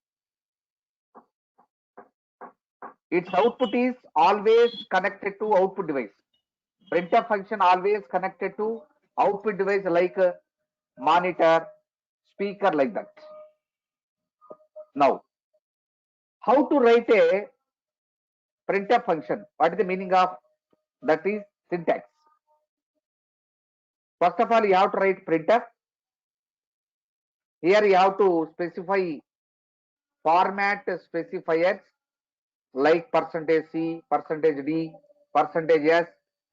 Its output is always connected to output device. Printf function always connected to output device like monitor, speaker, like that. Now, how to write a printf function? What is the meaning of that? Is syntax. First of all, you have to write printf. Here you have to specify format specifiers like %C, %D, %S,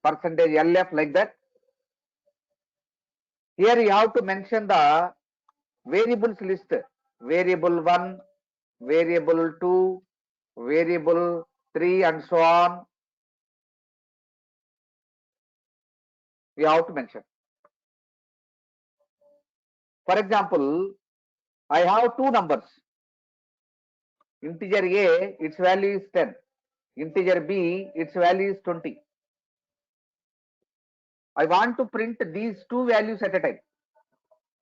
%LF, like that. Here you have to mention the variables list: variable 1, variable 2, variable 3, and so on. You have to mention. For example, I have two numbers. Integer A, its value is 10. Integer B, its value is 20. I want to print these two values at a time.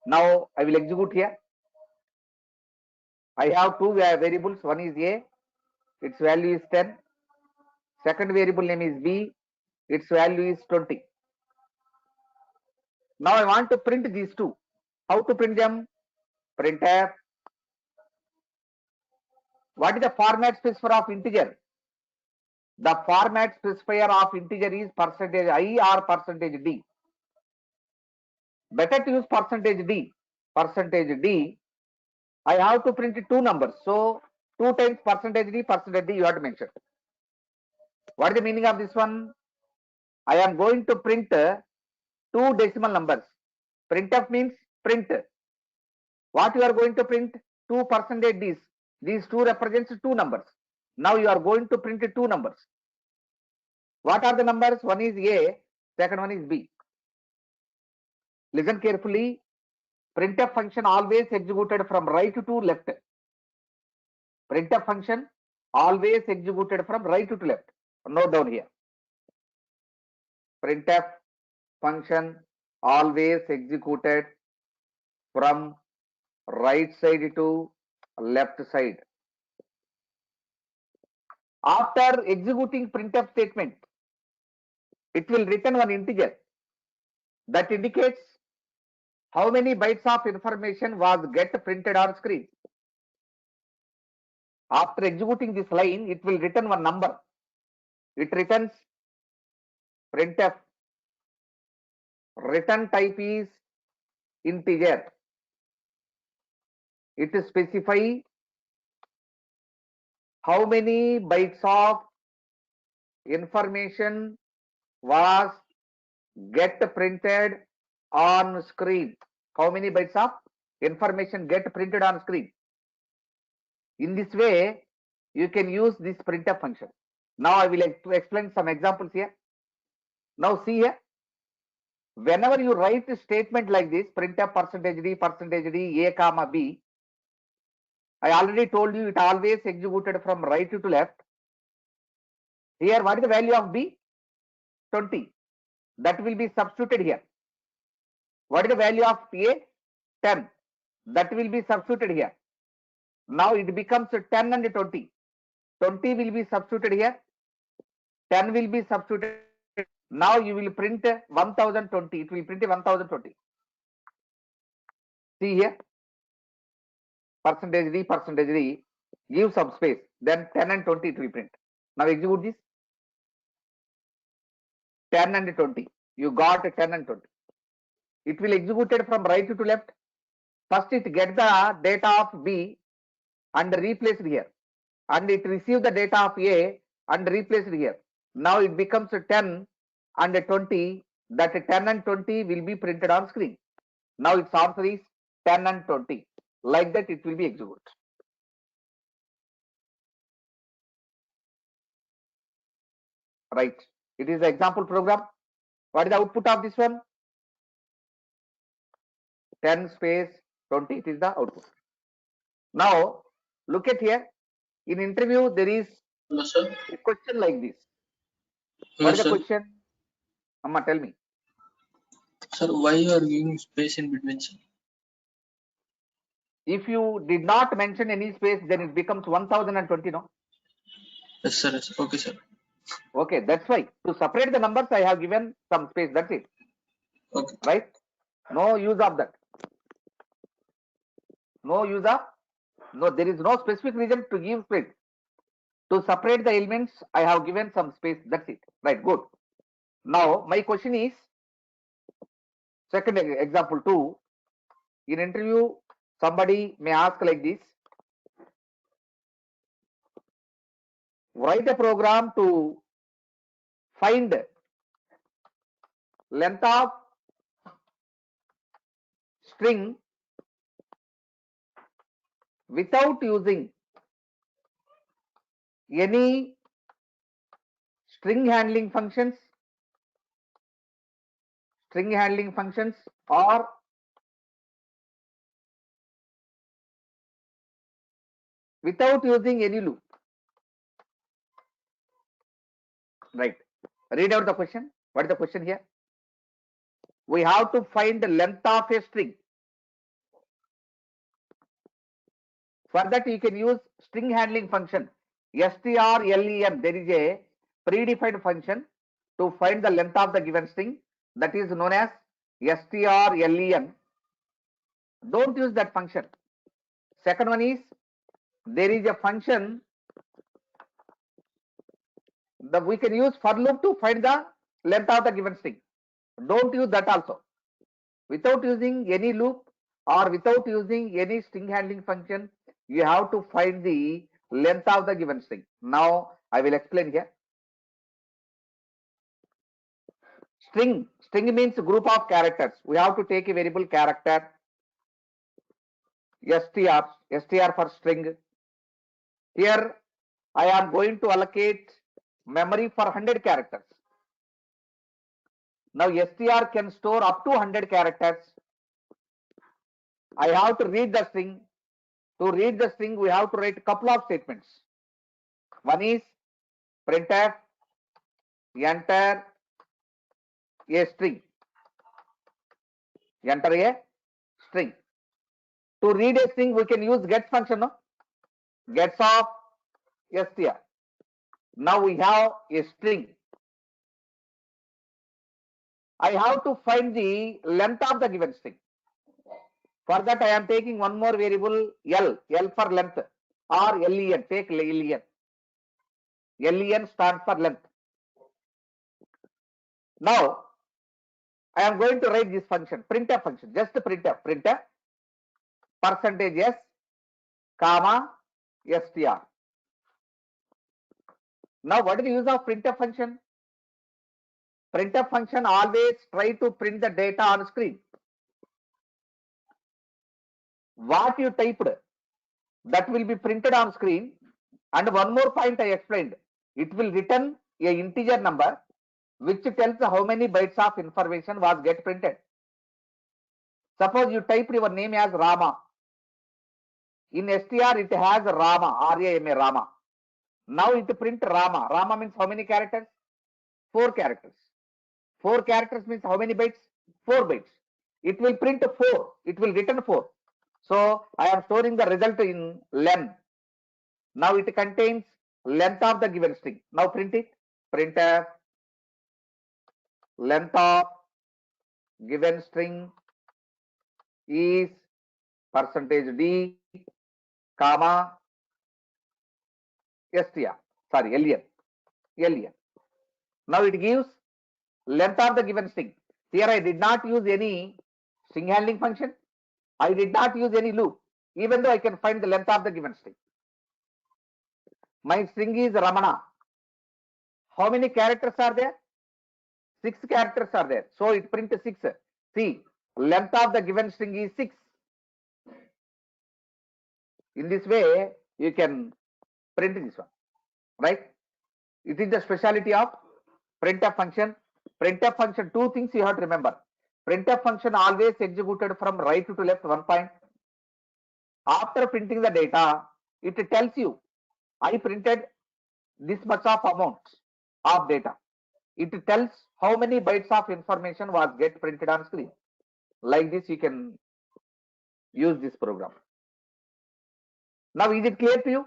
Now I will execute here. I have two variables. One is A, its value is 10. Second variable name is B, its value is 20. Now I want to print these two. How to print them? Printf. What is the format specifier of integer? The format specifier of integer is %I or %D. Better to use %D. %D. I have to print two numbers. So 2 times %D, %D you have to mention. What is the meaning of this one? I am going to print two decimal numbers. Printf means print. What you are going to print? 2 %Ds. These two represents two numbers. Now you are going to print two numbers. What are the numbers? One is A, second one is B. Listen carefully. Printf function always executed from right to left. Printf function always executed from right to left. Note down here. Printf function always executed from right side to left side. After executing printf statement, it will return one integer that indicates how many bytes of information was get printed on screen. After executing this line, it will return one number. It returns printf. Return type is integer. It specify how many bytes of information was get printed on screen. How many bytes of information get printed on screen? In this way, you can use this printf function. Now I will explain some examples here. Now see here. Whenever you write a statement like this, printf %D, A comma B, I already told you it always executed from right to left. Here, what is the value of B? 20. That will be substituted here. What is the value of A? 10. That will be substituted here. Now it becomes 10 and 20. 20 will be substituted here, 10 will be substituted. Now you will print 1020. It will print 1020. See here, percentage D, give some space. Then 10 and 20 it will print. Now execute this. 10 and 20. You got 10 and 20. It will execute it from right to left. First it get the data of B and replace it here. And it receive the data of A and replace it here. Now it becomes 10 and 20. That 10 and 20 will be printed on screen. Now its answer is 10 and 20. Like that it will be executed. Right. It is the example program. What is the output of this one? 10 space 20. It is the output. Now look at here. In interview there is a question like this. What is the question? Amma, tell me. Sir, why you are giving space in between, sir? If you did not mention any space, then it becomes 1020, no? Yes, sir. Yes. Okay, sir. Okay, that's why. To separate the numbers, I have given some space. That's it. Okay. Right? No use of that. No use of. No, there is no specific reason to give space. To separate the elements, I have given some space. That's it. Right, good. Now, my question is, second example 2. In interview, somebody may ask like this. Write a program to find length of string without using any string handling functions or without using any loop. Right. Read out the question. What is the question here? We have to find the length of a string. For that you can use string handling function strlen. There is a predefined function to find the length of the given string, that is known as strlen. Don't use that function. Second one is, there is a function that we can use for loop to find the length of the given string. Don't use that also. Without using any loop or without using any string handling function, you have to find the length of the given string. Now I will explain here. String means group of characters. We have to take a variable character str for string. Here I am going to allocate memory for 100 characters. Now str can store up to 100 characters. I have to read the string. To read the string, we have to write a couple of statements. One is printf enter a string. Enter a string. To read a string, we can use get function, no? Gets of str. Now we have a string. I have to find the length of the given string. For that, I am taking one more variable L for length, or len. Take len. Len stands for length. Now I am going to write this function, printf function, just printf percentage s comma str. Now what is the use of printf function? Printf function always try to print the data on screen. What you typed, that will be printed on screen. And one more point I explained, it will return a integer number which tells how many bytes of information was get printed. Suppose you typed your name as Rama. In str it has Rama, R-A-M-A, Rama. Now it print Rama. Rama means how many characters? 4 characters. 4 characters means how many bytes? 4 bytes. It will print 4. It will return 4. So I am storing the result in len. Now it contains length of the given string. Now print it. Printf length of given string is percentage %d, comma, str, sorry, len. Now it gives length of the given string. Here I did not use any string handling function. I did not use any loop, even though I can find the length of the given string. My string is Ramana. How many characters are there? 6 characters are there. So it prints 6. See, length of the given string is 6. In this way, you can print this one, right? It is the speciality of printf function. Printf function, two things you have to remember. Printf function always executed from right to left 1 point. After printing the data, it tells you, I printed this much of amount of data. It tells how many bytes of information was get printed on screen. Like this, you can use this program. Now, is it clear to you?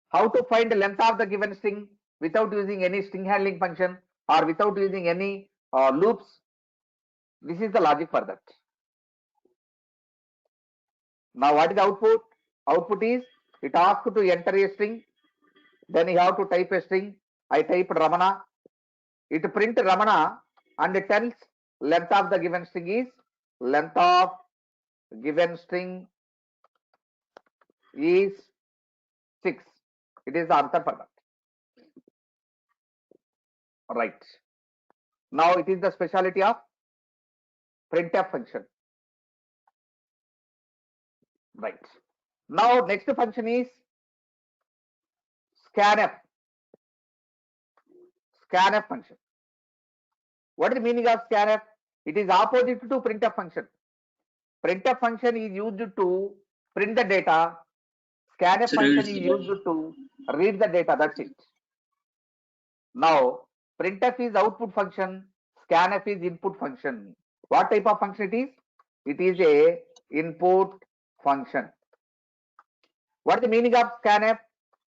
How to find the length of the given string without using any string handling function or without using any loops? This is the logic for that. Now, what is the output? Output is, it asks to enter a string. Then you have to type a string. I type Ramana. It print Ramana and it tells length of the given string is length of given string is 6. It is the answer for that. Right. Now it is the speciality of printf function. Right. Now next function is scanf. Scanf function. What is the meaning of scanf? It is opposite to printf function. Printf function is used to print the data. Scanf function is used to read the data. That's it. Now printf is output function. Scanf is input function. What type of function it is? It is a input function. What is the meaning of scanf?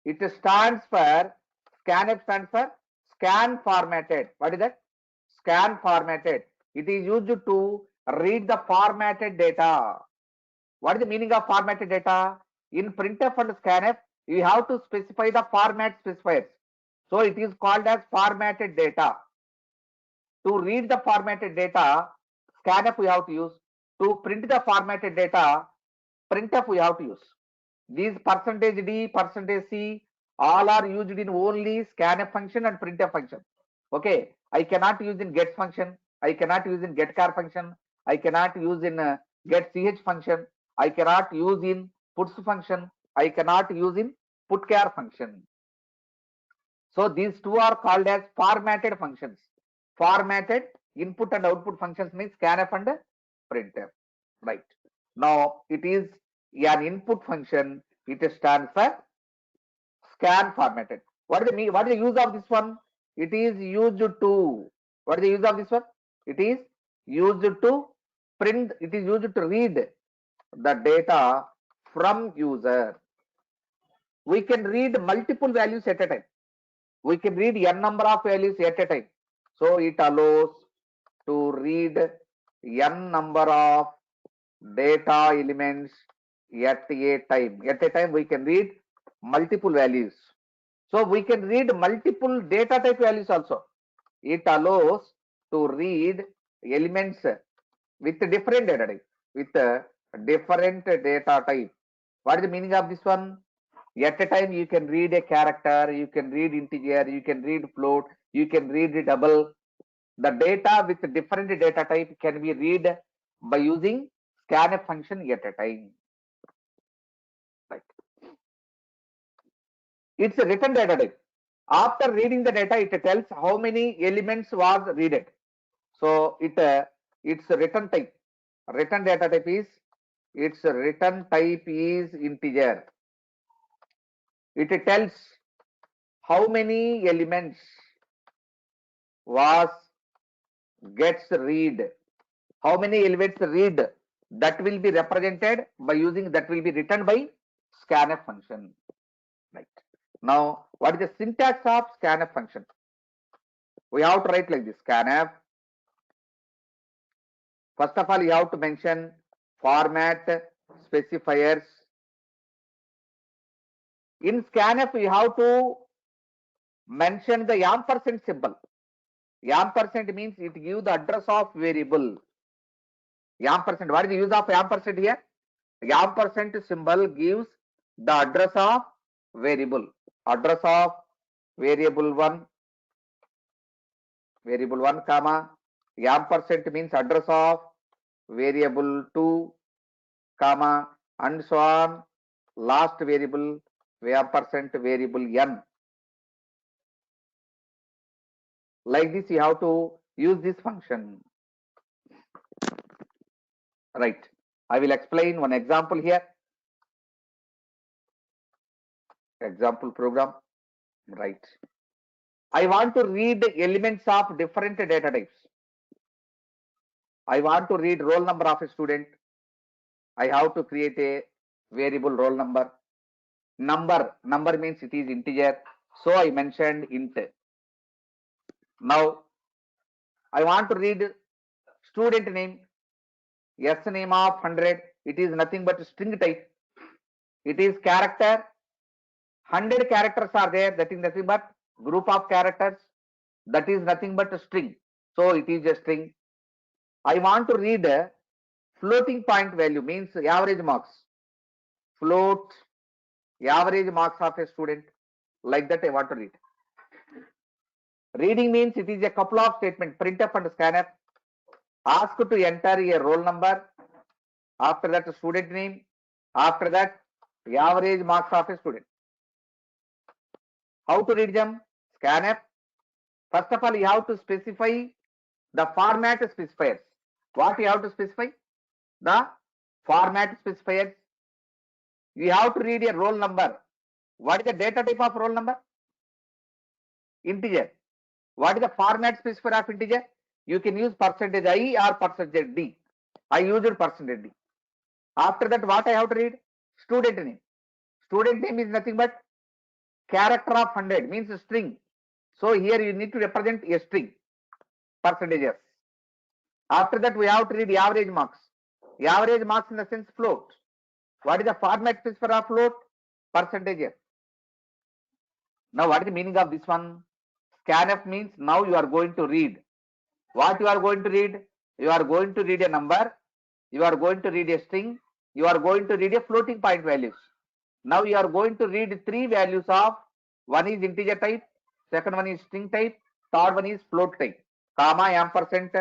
It stands for scan formatted. What is that? Scan formatted. It is used to read the formatted data. What is the meaning of formatted data? In printf and scanf, you have to specify the format specifiers. So it is called as formatted data. To read the formatted data, scanf we have to use. To print the formatted data, printf we have to use. These %d, %c, all are used in only scanf function and printf function. Okay, I cannot use in get function. I cannot use in getchar function. I cannot use in getch function. I cannot use in puts function. I cannot use in putchar function. So these two are called as formatted functions. Formatted input and output functions means scanf and printf. Right. Now it is an input function. It stands for scan formatted. What is the mean? What is the use of this one? It is used to. What is the use of this one? It is used to print. It is used to read the data from user. We can read multiple values at a time. We can read n number of values at a time. So it allows to read n number of data elements at a time. At a time we can read multiple values. So we can read multiple data type values also. It allows to read elements with different data type. With different data type. What is the meaning of this one? At a time you can read a character, you can read integer, you can read float, you can read double. The data with different data type can be read by using scanf function at a time. Right. It's a written data type. After reading the data, it tells how many elements was readed. So it's a written type. Written data type is its written type is integer. It tells how many elements was gets read. How many elements read, that will be represented by using, that will be written by scanf function. Now, what is the syntax of scanf function? We have to write like this: scanf. First of all, you have to mention format specifiers. In scanf, you have to mention the ampersand symbol. Ampersand means it gives the address of variable. Ampersand. What is the use of ampersand here? Ampersand symbol gives the address of variable. Address of variable 1, comma. Ampersand means address of variable 2, comma, and so on. Last variable ampersand variable n. Like this, you have to use this function. Right. I will explain one example here. Example program. Right. I want to read elements of different data types. I want to read roll number of a student. I have to create a variable roll number. Number means it is integer. So I mentioned int. Now I want to read student name. S name of 100. It is nothing but string type. It is character. 100 characters are there. That is nothing but group of characters. That is nothing but a string. So it is a string. I want to read floating point value, means average marks. Float average marks of a student. Like that I want to read. Reading means it is a couple of statements, printf and scanf. Ask to enter a roll number. After that student name. After that average marks of a student. How to read them? Scanf. First of all, you have to specify the format specifiers. What you have to specify? The format specifiers. You have to read a roll number. What is the data type of roll number? Integer. What is the format specifier of integer? You can use percentage %i or percentage %d. I used percentage %d. After that, what I have to read? Student name. Student name is nothing but character of 100, means string. So here you need to represent a string, percentages. After that, we have to read average marks. Average marks in the sense float. What is the format specifier of float? Percentages. Now, what is the meaning of this one? Scanf means now you are going to read. What you are going to read? You are going to read a number. You are going to read a string. You are going to read a floating point values. Now you are going to read three values of, one is integer type, second one is string type, third one is float type, comma, ampersand.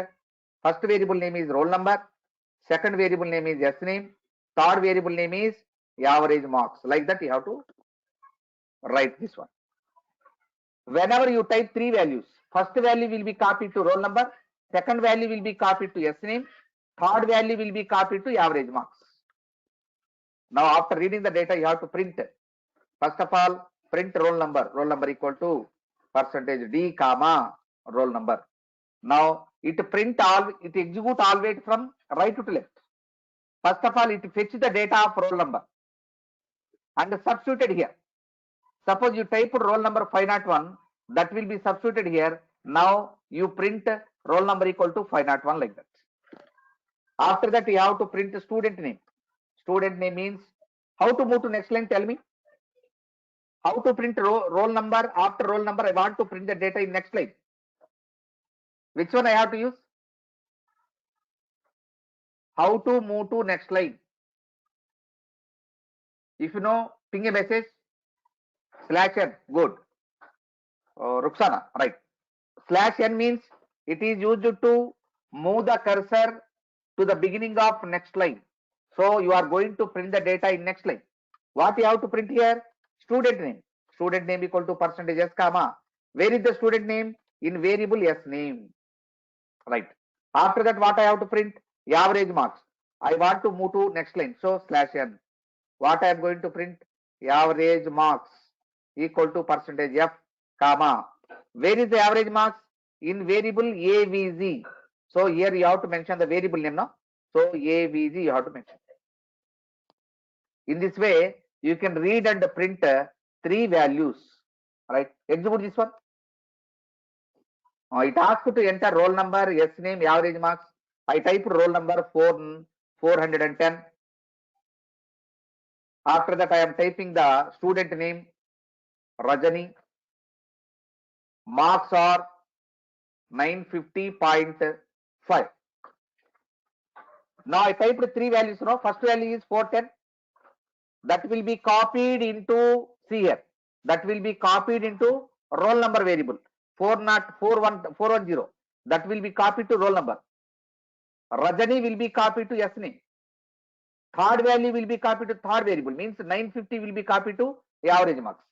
First variable name is roll number, second variable name is s name, third variable name is average marks. Like that you have to write this one. Whenever you type three values, first value will be copied to roll number, second value will be copied to s name, third value will be copied to average marks. Now after reading the data, you have to print. First of all, print roll number equal to percentage %d, comma, roll number. Now it execute always from right to left. First of all, it fetch the data of roll number and substituted here. Suppose you type roll number 501, that will be substituted here. Now you print roll number equal to 501, like that. After that, you have to print student name. Student name means, how to move to next line? Tell me. How to print roll number? After roll number, I want to print the data in next line. Which one I have to use? How to move to next line? If you know, ping a message. /n, good. Ruxana, right. /n means it is used to move the cursor to the beginning of next line. So you are going to print the data in next line. What you have to print here? Student name. Student name equal to percentage %s, comma. Where is the student name? In variable s name. Right. After that, what I have to print? Average marks. I want to move to next line. So /n. What I am going to print? Average marks equal to percentage %f, comma. Where is the average marks? In variable avz. So here you have to mention the variable name now. So avz you have to mention. In this way, you can read and print 3 values, right? Execute this one. It asks to enter roll number, yes name, average marks. I type roll number 410. After that, I am typing the student name, Rajani. Marks are 950.5. Now I typed 3 values. Now first value is 410. That will be copied into, see here, that will be copied into roll number variable 410. That will be copied to roll number. Rajani will be copied to yes name. Third value will be copied to third variable, means 950 will be copied to average marks.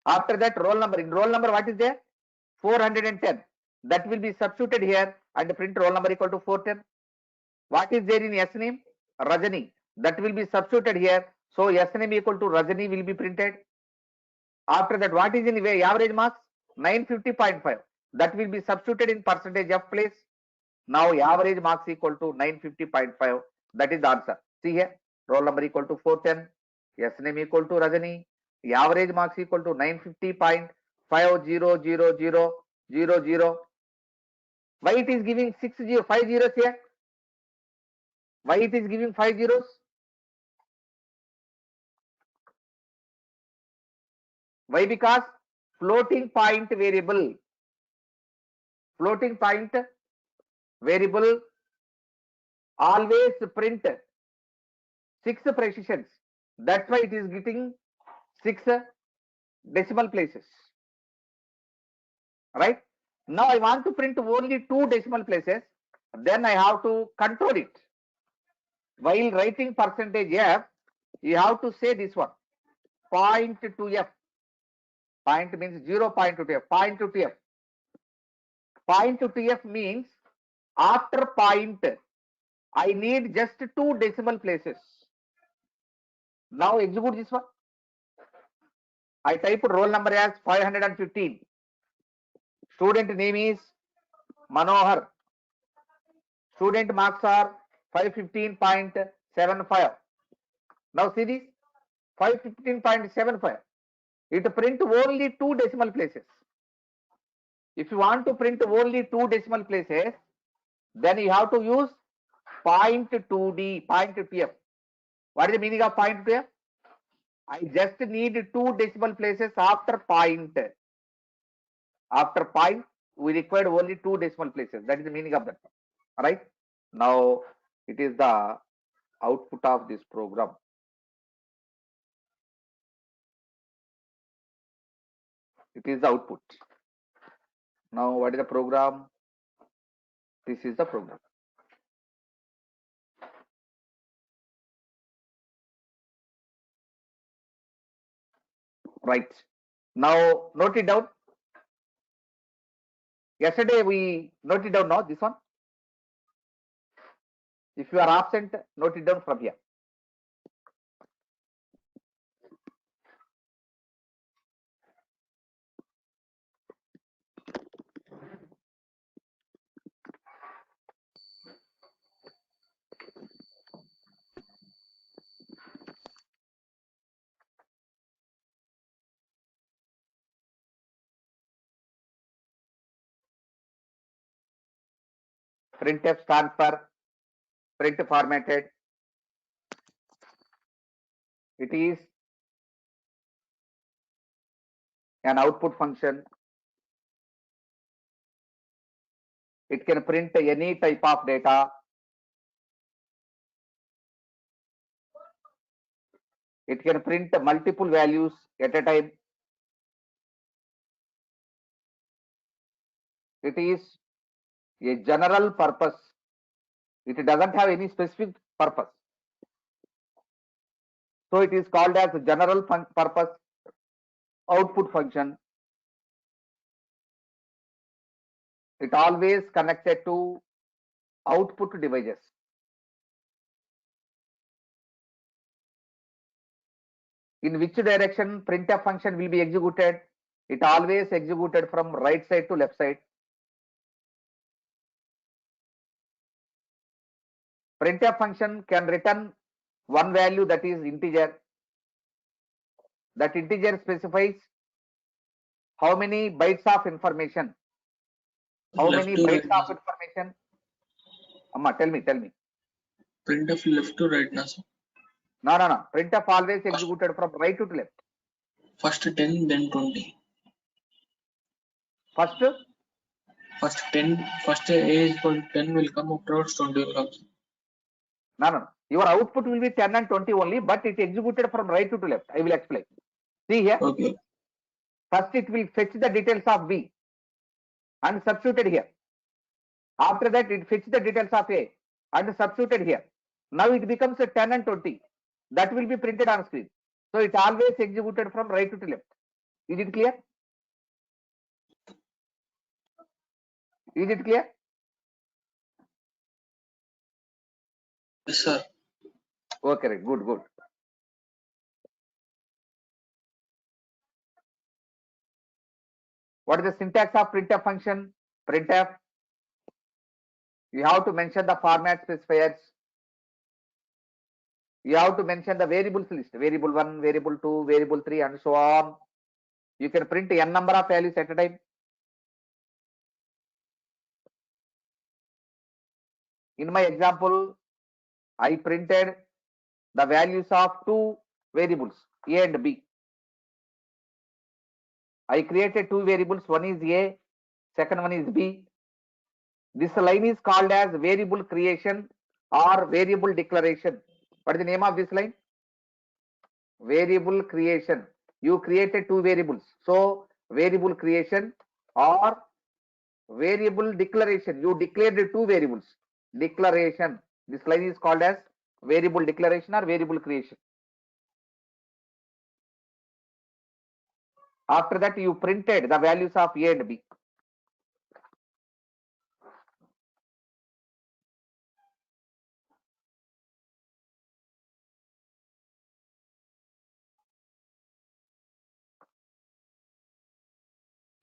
After that, roll number, in roll number what is there? 410. That will be substituted here and print roll number equal to 410. What is there in S name? Rajani. That will be substituted here. So S name equal to Rajani will be printed. After that, what is in average marks? 950.5. That will be substituted in percentage of place. Now average marks equal to 950.5. That is the answer. See here, roll number equal to 410. S name equal to Rajani. Average marks equal to 950.5000000. Why it is giving 5 zeros here? Why it is giving 5 zeros? Why? Because floating point variable always print 6 precisions. That's why it is getting 6 decimal places. Right? Now I want to print only 2 decimal places. Then I have to control it. While writing percentage F, you have to say this one, point to F. Point means 0 point to F. Point to F. Point to F means after point, I need just 2 decimal places. Now execute this one. I type roll number as 515. Student name is Manohar. Student marks are 515.75. Now see this, 515.75. It print only 2 decimal places. If you want to print only 2 decimal places, then you have to use point 2D, point to F. What is the meaning of point to F? I just need 2 decimal places after point. After point, we required only 2 decimal places. That is the meaning of that. Right? Now, it is the output of this program. It is the output. Now, what is the program? This is the program. Right. Now, note it down. Yesterday, we noted down now this one. If you are absent, note it down from here. Printf stands for print formatted. It is an output function. It can print any type of data. It can print multiple values at a time. It is a general purpose. It doesn't have any specific purpose. So it is called as a general purpose output function. It always connected to output devices. In which direction printf function will be executed? It always executed from right side to left side. Printf function can return one value, that is integer. That integer specifies how many bytes of information. How Left many to bytes right, na, of sir. information? Amma, tell me. Printf left to right, na, sir. No. Printf always executed from right to left. First 10, then 20. First, First 10, first A is equal to 10 will come, afterwards 20 will come, sir. no. Your output will be 10 and 20 only, but it executed from right to left. I will explain. See here. Okay. First, it will fetch the details of B and substituted here. After that, it fetch the details of A and substituted here. Now it becomes a 10 and 20. That will be printed on screen. So it always executed from right to left. Is it clear? Is it clear? Yes, sir. Okay, right. Good. What is the syntax of printf function? Printf, you have to mention the format specifiers. You have to mention the variables list, variable 1, variable 2, variable 3, and so on. You can print n number of values at a time. In my example, I printed the values of two variables, A and B. I created two variables, one is A, second one is B. This line is called as variable creation or variable declaration. What is the name of this line? Variable creation. You created two variables. So variable creation or variable declaration. You declared two variables. Declaration. This line is called as variable declaration or variable creation. After that, you printed the values of A and B.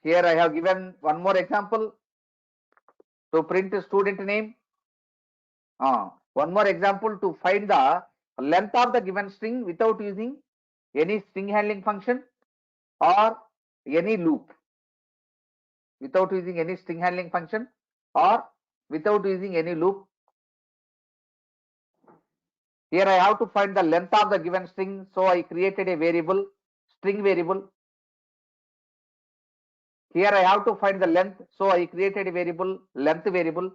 Here I have given one more example to print student name. One more example to find the length of the given string without using any string handling function or any loop. Without using any string handling function or without using any loop. Here I have to find the length of the given string. So I created a variable, string variable. Here I have to find the length. So I created a variable, length variable.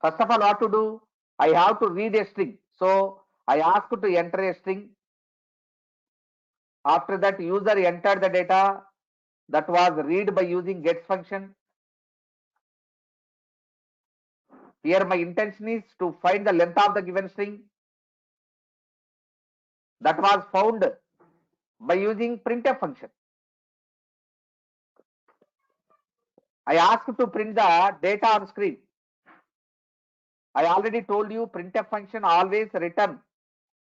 First of all, what to do? I have to read a string. So I ask to enter a string. After that, user entered the data that was read by using gets function. Here my intention is to find the length of the given string that was found by using printf function. I ask to print the data on screen. I already told you printf function always return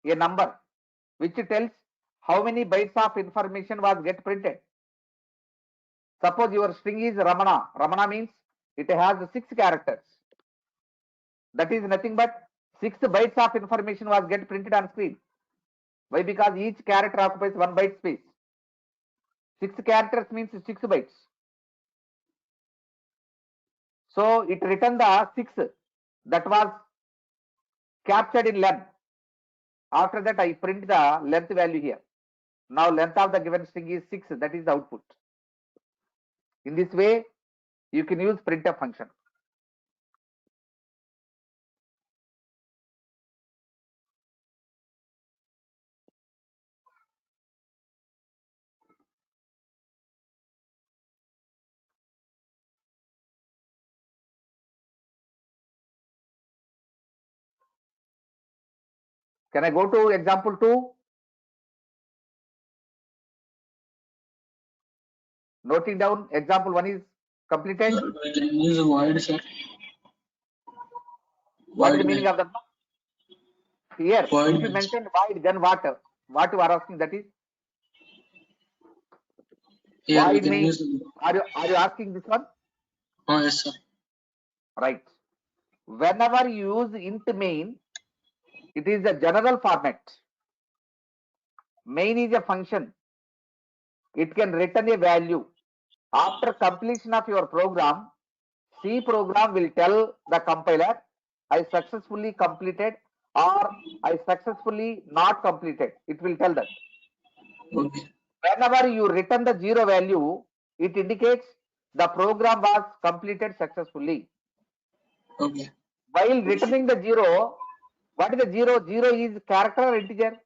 a number which tells how many bytes of information was get printed. Suppose your string is Ramana. Ramana means it has 6 characters. That is nothing but 6 bytes of information was get printed on screen. Why? Because each character occupies 1 byte space. 6 characters means 6 bytes. So it returned the 6 that was captured in length. After that, I print the length value here. Now length of the given string is 6. That is the output. In this way, you can use printf function. Can I go to example 2? Noting down example 1 is completed. Sir, we can use a void, sir. What is the Void meaning main. of that? Here, Void if you main. mention void, then what? What you are asking, that is Here we void can main. use. Are you asking this one? Oh, yes, sir. Right. Whenever you use int main, it is a general format. Main is a function. It can return a value. After completion of your program, C program will tell the compiler, I successfully completed or I successfully not completed. It will tell that. Okay. Whenever you return the zero value, it indicates the program was completed successfully. Okay. While returning the zero, what is the zero? Zero is character or integer?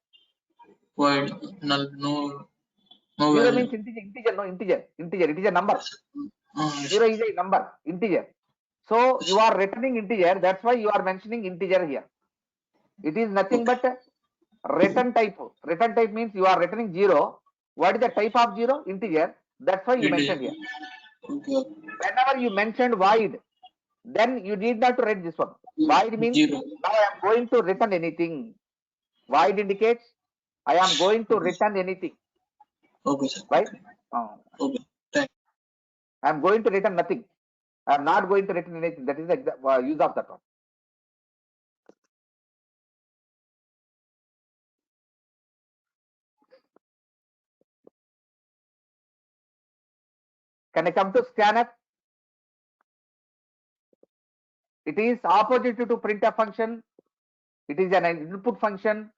Void. Null. No. No Zero value. means integer, no integer. Integer, it is a number. Yes. Zero is a number, integer. So you are returning integer, that's why you are mentioning integer here. It is nothing but return type. Return type means you are returning zero. What is the type of zero? Integer. That's why you mentioned here. Okay. Whenever you mentioned void, then you need not to write this one. Void means Zero. now I am going to return anything. Void indicates I am going to return anything. Okay, sir. Right? Okay. Thank. I am going to return nothing. I am not going to return anything. That is the use of that one. Can I come to scanf? It is opposite to printf function. It is an input function.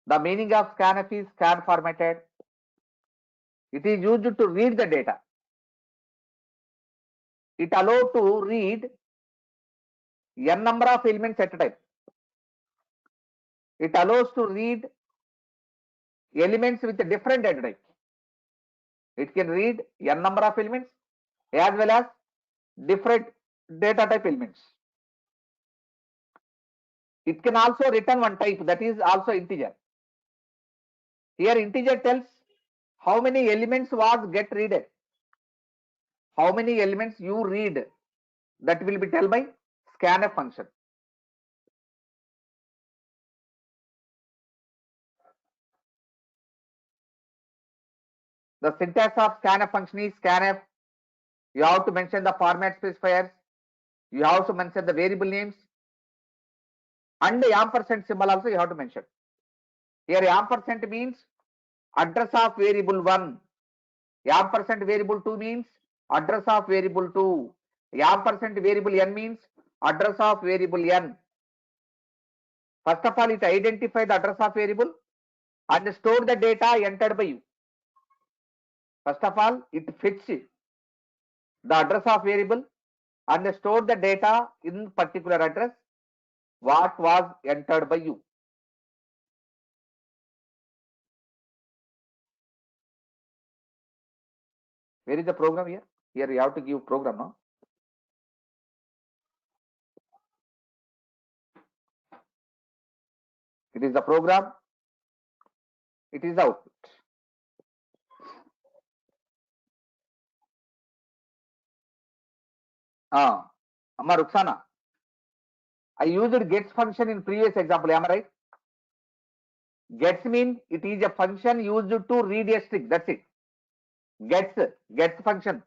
The meaning of scanf is scan formatted. It is used to read the data. It allows to read n number of elements at a time. It allows to read elements with a different data type. It can read n number of elements as well as different data type elements. It can also return one type, that is also integer. Here integer tells how many elements was get read. How many elements you read, that will be tell by scanf function. The syntax of scanf function is scanf. You have to mention the format specifiers. You have to mention the variable names. And the ampersand symbol also you have to mention. Here ampersand means address of variable 1. Ampersand variable 2 means address of variable 2. Ampersand variable n means address of variable n. First of all, it identifies the address of variable and store the data entered by you. First of all, it fetch the address of variable and store the data in particular address what was entered by you. Where is the program here? Here you have to give program, no? It is the program. It is the output. Amma Ruxana, I used gets function in previous example. Am I right? Gets mean it is a function used to read a string. That's it. Gets function.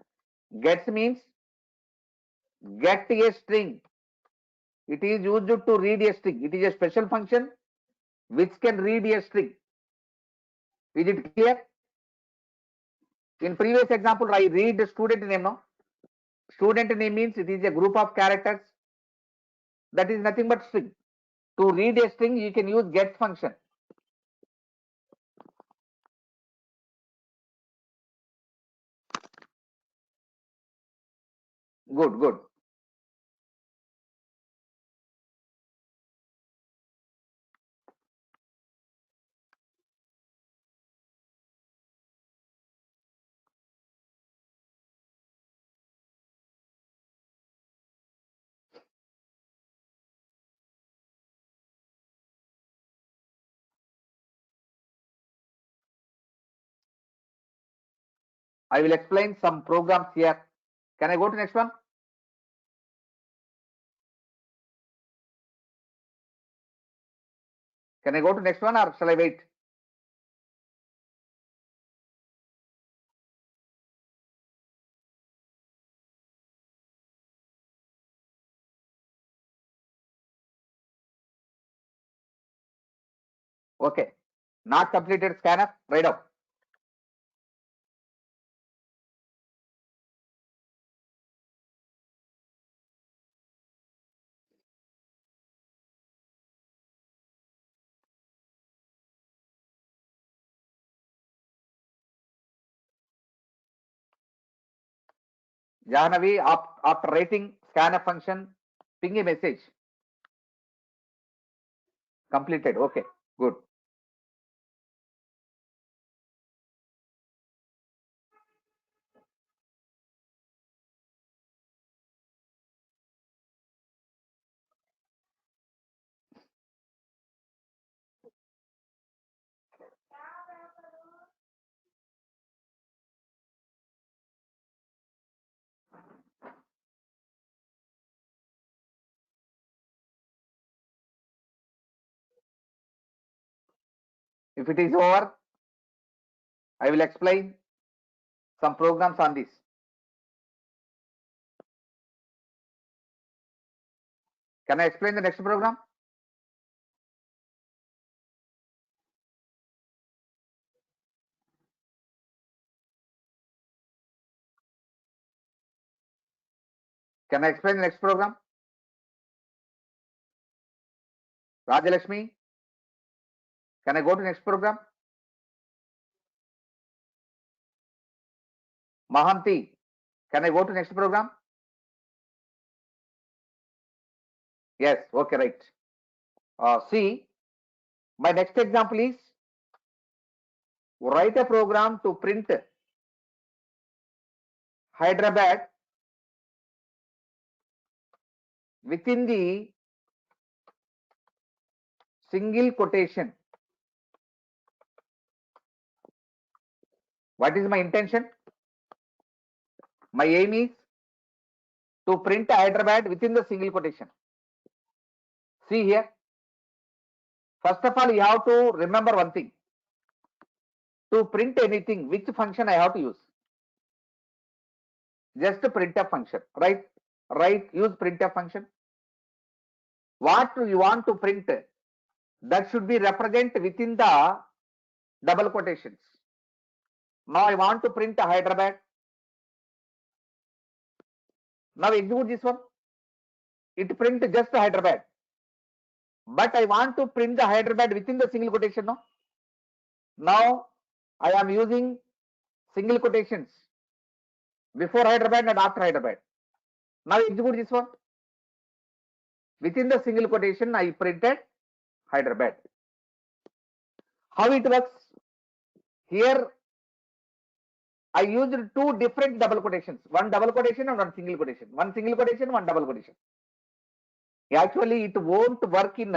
Gets means get a string. It is used to read a string. It is a special function which can read a string. Is it clear? In previous example, I read the student name. No, student name means it is a group of characters. That is nothing but string. To read a string, you can use get function. Good, good. I will explain some programs here. Can I go to next one? Can I go to next one or shall I wait? Okay. Not completed scanf, write down. Jahnavi, after writing scanf function, ping a message. Completed. Okay, good. If it is over, I will explain some programs on this. Can I explain the next program? Can I explain the next program? Rajalakshmi, can I go to next program? Mahanti, can I go to next program? Yes, okay, right. See, my next example is write a program to print Hyderabad within the single quotation. What is my intention? My aim is to print Hyderabad within the single quotation. See here. First of all, you have to remember one thing. To print anything, which function I have to use? Just a printf function, right? Right, use printf function. What you want to print, that should be represented within the double quotations. Now I want to print Hyderabad. Now execute this one. It print just Hyderabad. But I want to print the Hyderabad within the single quotation. No? Now I am using single quotations before Hyderabad and after Hyderabad. Now execute this one. Within the single quotation, I printed Hyderabad. How it works? Here I used two different double quotations. One double quotation and one single quotation. One single quotation, one double quotation. Actually, it won't work in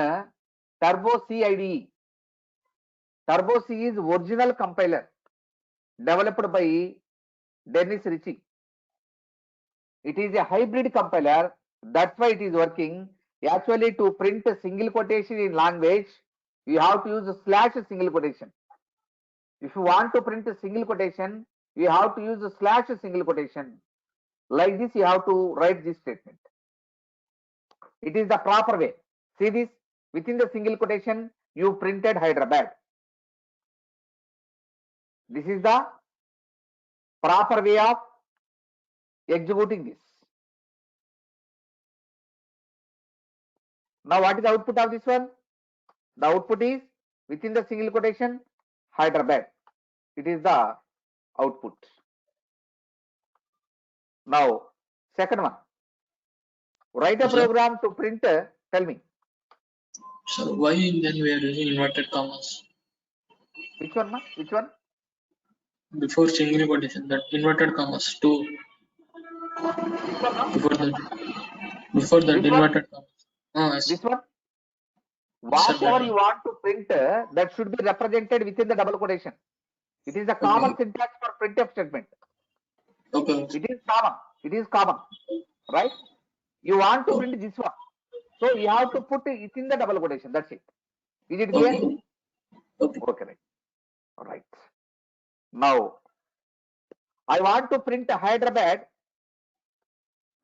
Turbo C IDE. Turbo C is original compiler developed by Dennis Ritchie. It is a hybrid compiler. That's why it is working. Actually, to print a single quotation in language, you have to use a slash single quotation. If you want to print a single quotation, you have to use a slash single quotation. Like this, you have to write this statement. It is the proper way. See this, within the single quotation, you printed Hyderabad. This is the proper way of executing this. Now, what is the output of this one? The output is within the single quotation, Hyderabad. It is the output. Now, second one. Write a program to print. Tell me. So why then we are using inverted commas? Which one, ma? Which one? Before single quotation, that inverted commas too. Before that This one? inverted commas. Yes. This one? Sir, Whatever you want to print, that should be represented within the double quotation. It is a common syntax for printf statement. Okay. It is common. It is common, right? You want to print this one, so you have to put it in the double quotation. That's it. Is it clear? Okay. Okay, right. All right. Now, I want to print Hyderabad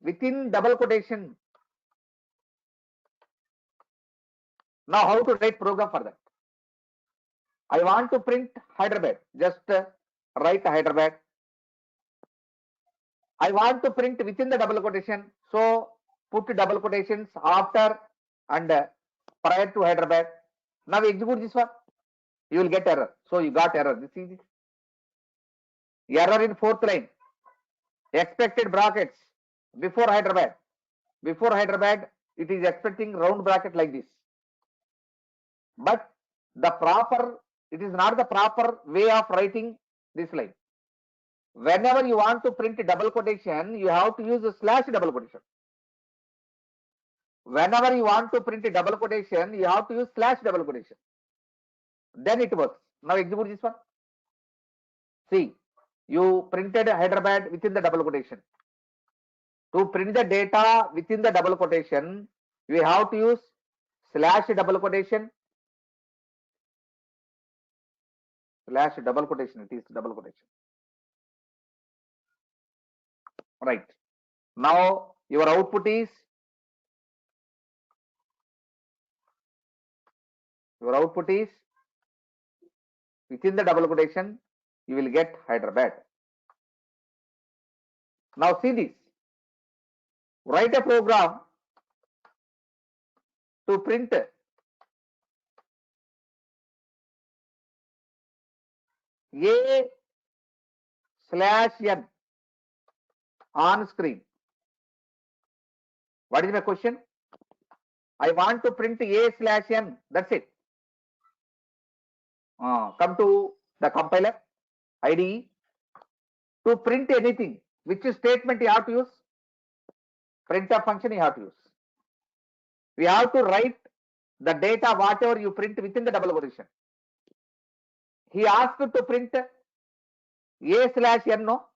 within double quotation. Now, how to write program for that? I want to print Hyderabad. Just write Hyderabad. I want to print within the double quotation. So put double quotations after and prior to Hyderabad. Now execute this one. You will get error. So you got error. This is error in fourth line. Expected brackets before Hyderabad. Before Hyderabad, it is expecting round bracket like this. But it is not the proper way of writing this line. Whenever you want to print double quotation, you have to use a slash double quotation. Whenever you want to print a double quotation, you have to use slash double quotation. Then it works. Now execute this one. See, you printed Hyderabad within the double quotation. To print the data within the double quotation, we have to use slash double quotation. Slash double quotation. It is double quotation. Right. Now your output is within the double quotation, you will get Hyderabad. Now see this. Write a program to print A/N on screen. What is my question? I want to print A/N. That's it. Come to the compiler, IDE. To print anything, which statement you have to use? Printf function you have to use. We have to write the data whatever you print within the double quotation. He asked to print A/N, no?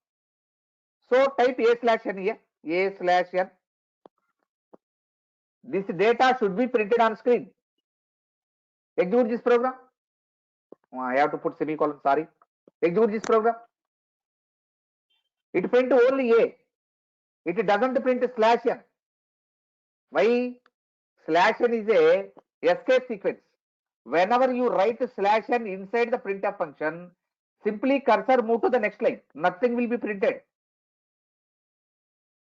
So type A/N here. A/N. This data should be printed on screen. Execute this program. I have to put semicolon, sorry. Execute this program. It print only A. It doesn't print /n. Why? /n is a escape sequence. Whenever you write /n inside the printf function, simply cursor move to the next line. Nothing will be printed.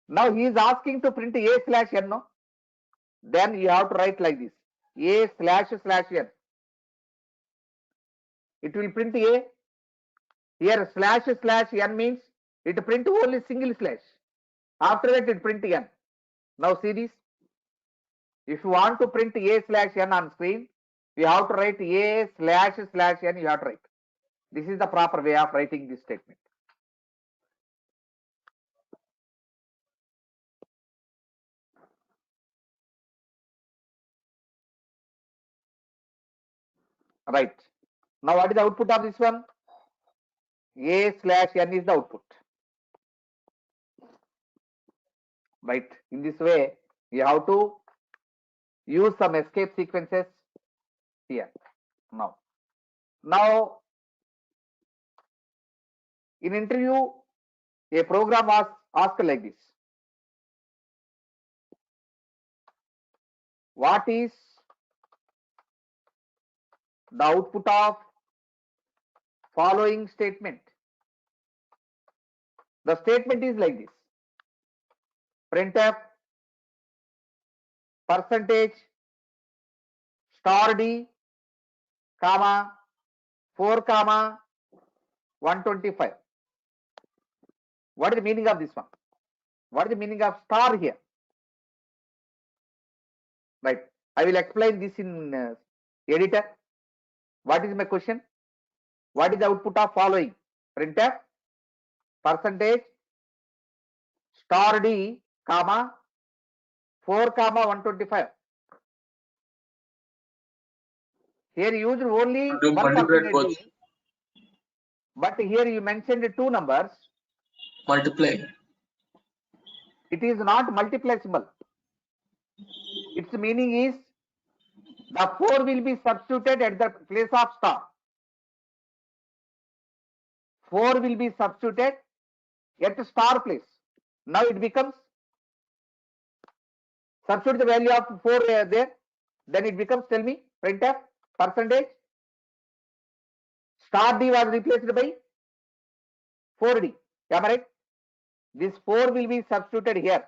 Now he is asking to print A/n, no? Then you have to write like this. A//n. It will print A. Here //n means it print only single slash. After that it print n. Now see this. If you want to print A/n on screen, you have to write A//n. You have to write. This is the proper way of writing this statement. Right. Now what is the output of this one? A/n is the output. Right. In this way, you have to use some escape sequences here. Now in interview, a program was asked like this. What is the output of following statement? The statement is like this. Printf percentage $d, comma 4, comma 125. What is the meaning of this one? What is the meaning of star here? Right. I will explain this in editor. What is my question? What is the output of following? Printf percentage $d, comma 4, comma 125. Here you used only To one multiply both. percentage, but here you mentioned two numbers. Multiply. It is not multiply symbol. Its meaning is the 4 will be substituted at the place of star. 4 will be substituted at star place. Now it becomes, substitute the value of 4 there, then it becomes, tell me, printf percentage Star D was replaced by 4D. Am I right? This 4 will be substituted here.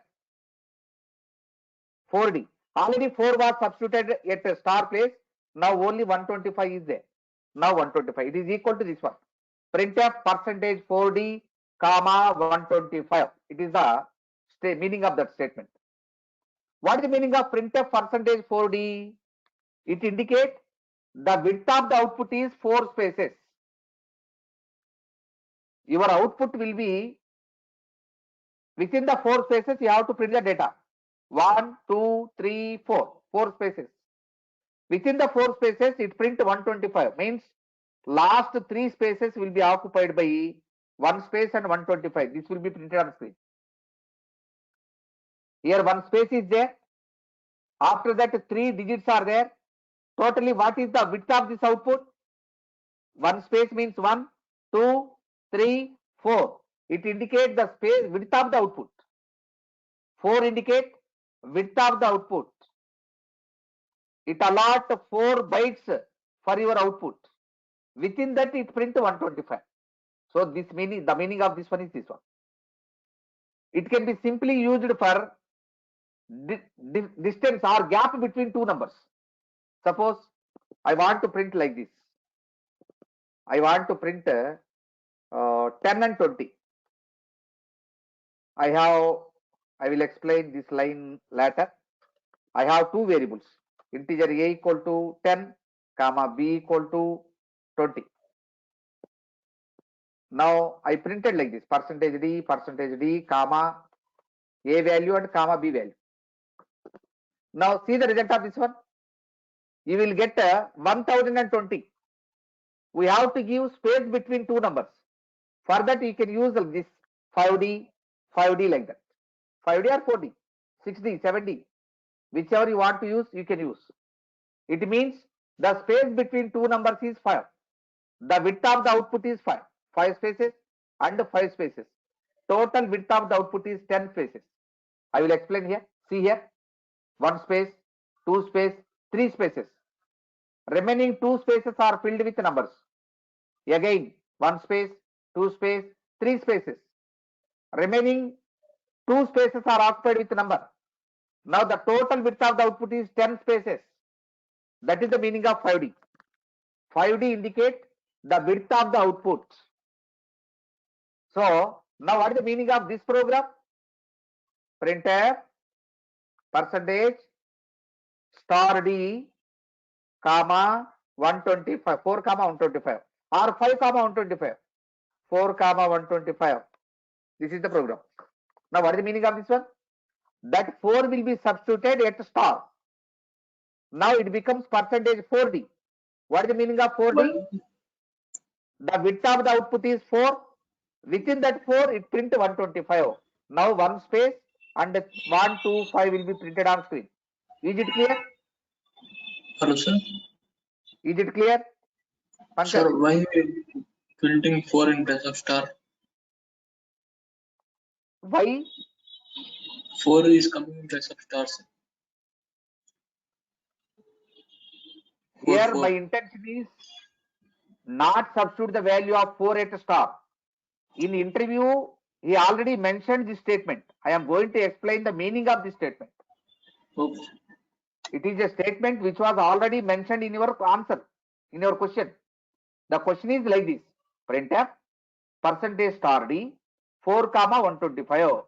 4D. Already 4 was substituted at a star place. Now only 125 is there. Now 125. It is equal to this one. Printf percentage 4D comma 125. It is the meaning of that statement. What is the meaning of printf percentage 4D? It indicates the width of the output is 4 spaces. Your output will be within the 4 spaces. You have to print the data. 1, 2, 3, 4. 4 spaces. Within the 4 spaces, it print 125. Means last 3 spaces will be occupied by 1 space and 125. This will be printed on screen. Here 1 space is there. After that 3 digits are there. Totally what is the width of this output? 1 space means 1, 2, 3, 4. It indicates the space width of the output. 4 indicate width of the output. It allot 4 bytes for your output. Within that it print 125. So this meaning, the meaning of this one is this one. It can be simply used for distance or gap between two numbers. Suppose I want to print like this. I want to print 10 and 20. I will explain this line later. I have two variables, integer a equal to 10, comma b equal to 20. Now I printed like this, percentage d, comma a value and comma b value. Now see the result of this one. You will get 1020. We have to give space between two numbers. For that you can use this 5D like that. 5D or 4D, 6D, 7D, whichever you want to use, you can use. It means the space between two numbers is 5. The width of the output is 5. 5 spaces and 5 spaces. Total width of the output is 10 spaces. I will explain here. See here. 1 space, 2 space, 3 spaces. Remaining 2 spaces are filled with numbers. Again, 1 space, 2 space, 3 spaces. Remaining 2 spaces are occupied with number. Now the total width of the output is 10 spaces. That is the meaning of 5D. 5D indicate the width of the output. So now what is the meaning of this program? Printf percentage star D comma 125, 4 comma 125 or 5 comma 125, 4 comma 125. This is the program. Now what is the meaning of this one? That 4 will be substituted at star. Now it becomes percentage 4D. What is the meaning of 4D? The width of the output is 4. Within that 4 it print 125. Now 1 space and 1, 2, 5 will be printed on screen. Is it clear? Hello, sir. Is it clear? Pankaj? Sir, why printing 4 in place of star? Why? 4 is coming in place of stars. Here my intention is not substitute the value of 4 at star. In interview, he already mentioned this statement. I am going to explain the meaning of this statement. Okay. It is a statement which was already mentioned in your answer, in your question. The question is like this. Printf percentage star D 4 comma 125.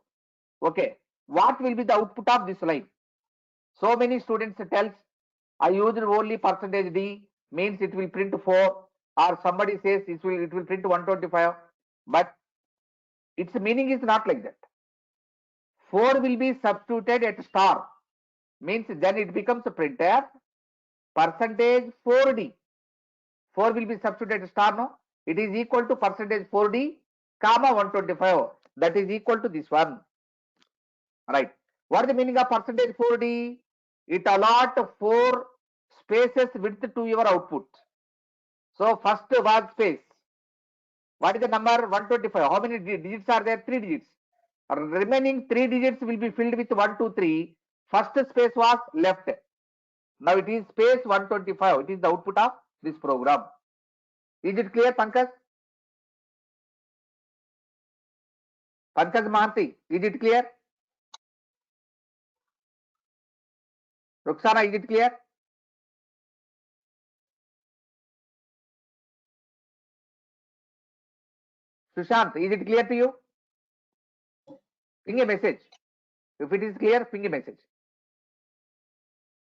Okay. What will be the output of this line? So many students tells I used only percentage D means it will print 4, or somebody says it will print 125, but its meaning is not like that. 4 will be substituted at star means then it becomes a printf percentage 4D. 4 will be substituted at star, no? It is equal to percentage 4D comma 125. That is equal to this one. Right. What is the meaning of percentage 4D? It allot 4 spaces width to your output. So first was space. What is the number? 125. How many digits are there? 3 digits. Remaining 3 digits will be filled with 1, 2, 3. First space was left. Now it is space 125. It is the output of this program. Is it clear, Pankaj? Pankaj Mahanti, is it clear? Ruxana, is it clear? Sushant, is it clear to you? Ping a message. If it is clear, ping a message.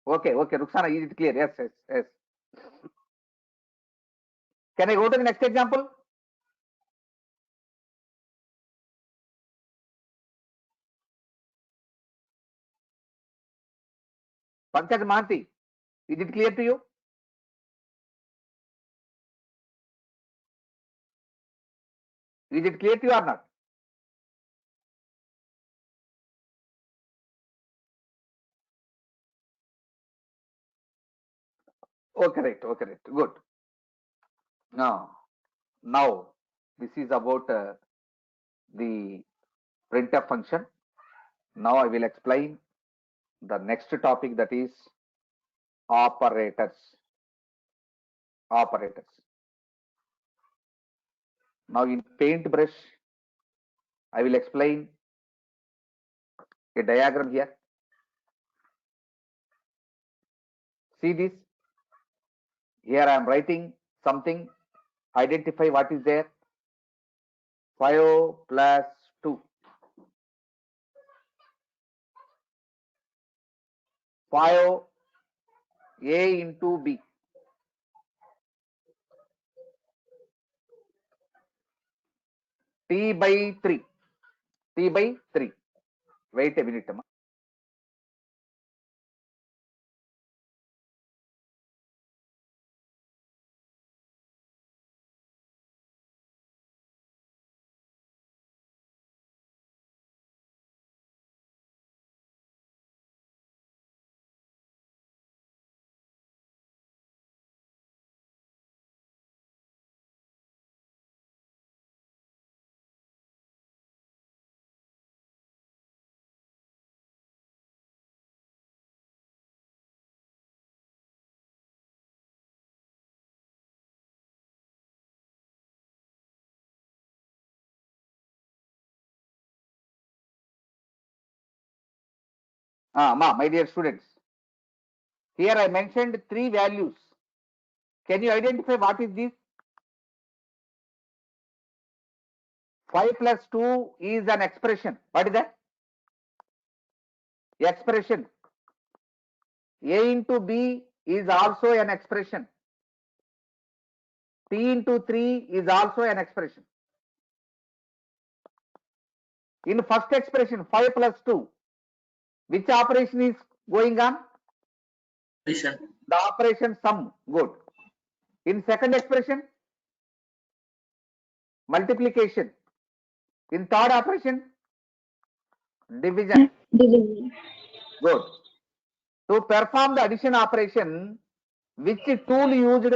Okay, okay. Ruxana, is it clear? Yes, yes, yes. Can I go to the next example? Pankaj Mahanti, is it clear to you? Is it clear to you or not? Oh, correct. Oh, correct. Good. Now this is about the printf function. Now I will explain the next topic, that is operators. Operators. Now in paintbrush, I will explain a diagram here. See this? Here I am writing something. Identify what is there. 5 plus 2. 5 A into B. T by 3. T by 3. Wait a minute. My dear students, here I mentioned 3 values. Can you identify what is this? 5 plus 2 is an expression. What is that? Expression. A into B is also an expression. T into 3 is also an expression. In first expression, 5 plus 2, which operation is going on? Addition. The operation sum. Good. In second expression, multiplication. In third operation, division. Division. Good. To perform the addition operation, which tool used?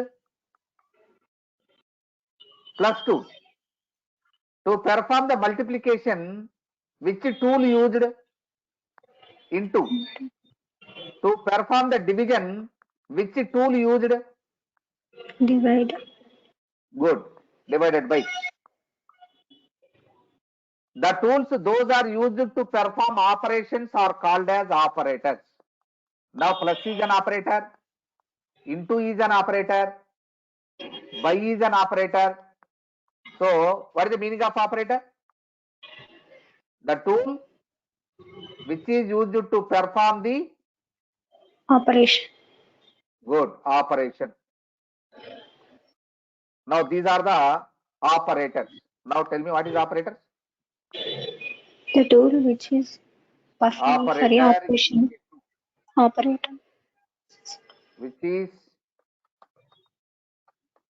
Plus 2. To perform the multiplication, which tool used? Into. To perform the division, which tool used? Divide. Good. Divided by. The tools those are used to perform operations are called as operators. Now plus is an operator, into is an operator, by is an operator. So what is the meaning of operator? The tool which is used to perform the Operation. good operation. Now these are the operators. Now tell me what is operators? The tool which is performed for the Operator operation. Operator. which is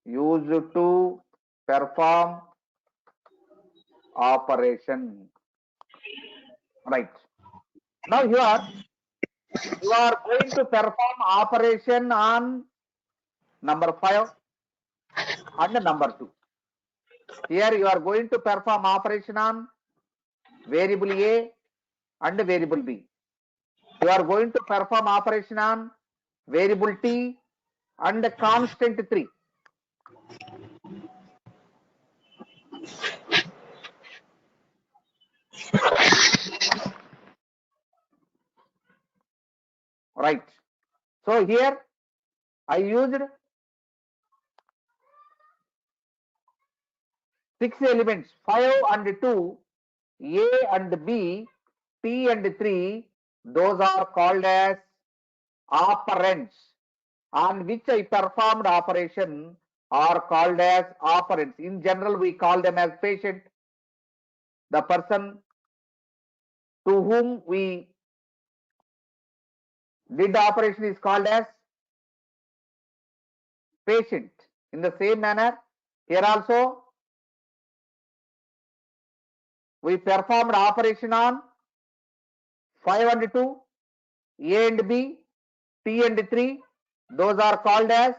used to perform operation. Right. Now here you are going to perform operation on number 5 and number 2. Here you are going to perform operation on variable A and variable B. You are going to perform operation on variable T and constant 3. Now here I used 6 elements, 5 and 2, A and B, T and 3. Those are called as operands, on which I performed operation are called as operands. In general, we call them as patient. The person to whom we did the operation is called as patient. In the same manner, here also we performed operation on 5 and 2, A and B, T and 3. Those are called as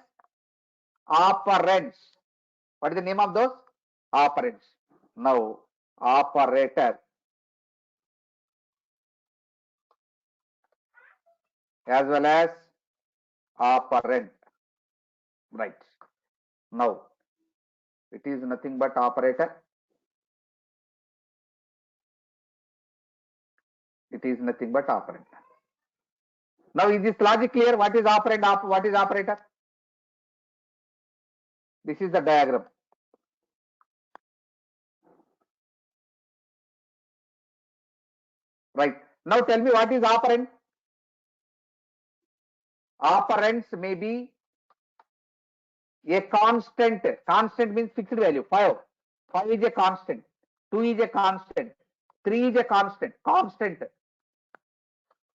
operands. What is the name of those? Operands. Now, operator as well as operand. Right. Now, it is nothing but operator. It is nothing but operand. Now, is this logic clear? What is operand? What is operator? This is the diagram. Right. Now, tell me what is operand? Operands may be a constant. Constant means fixed value. 5. 5 is a constant. 2 is a constant. 3 is a constant. Constant.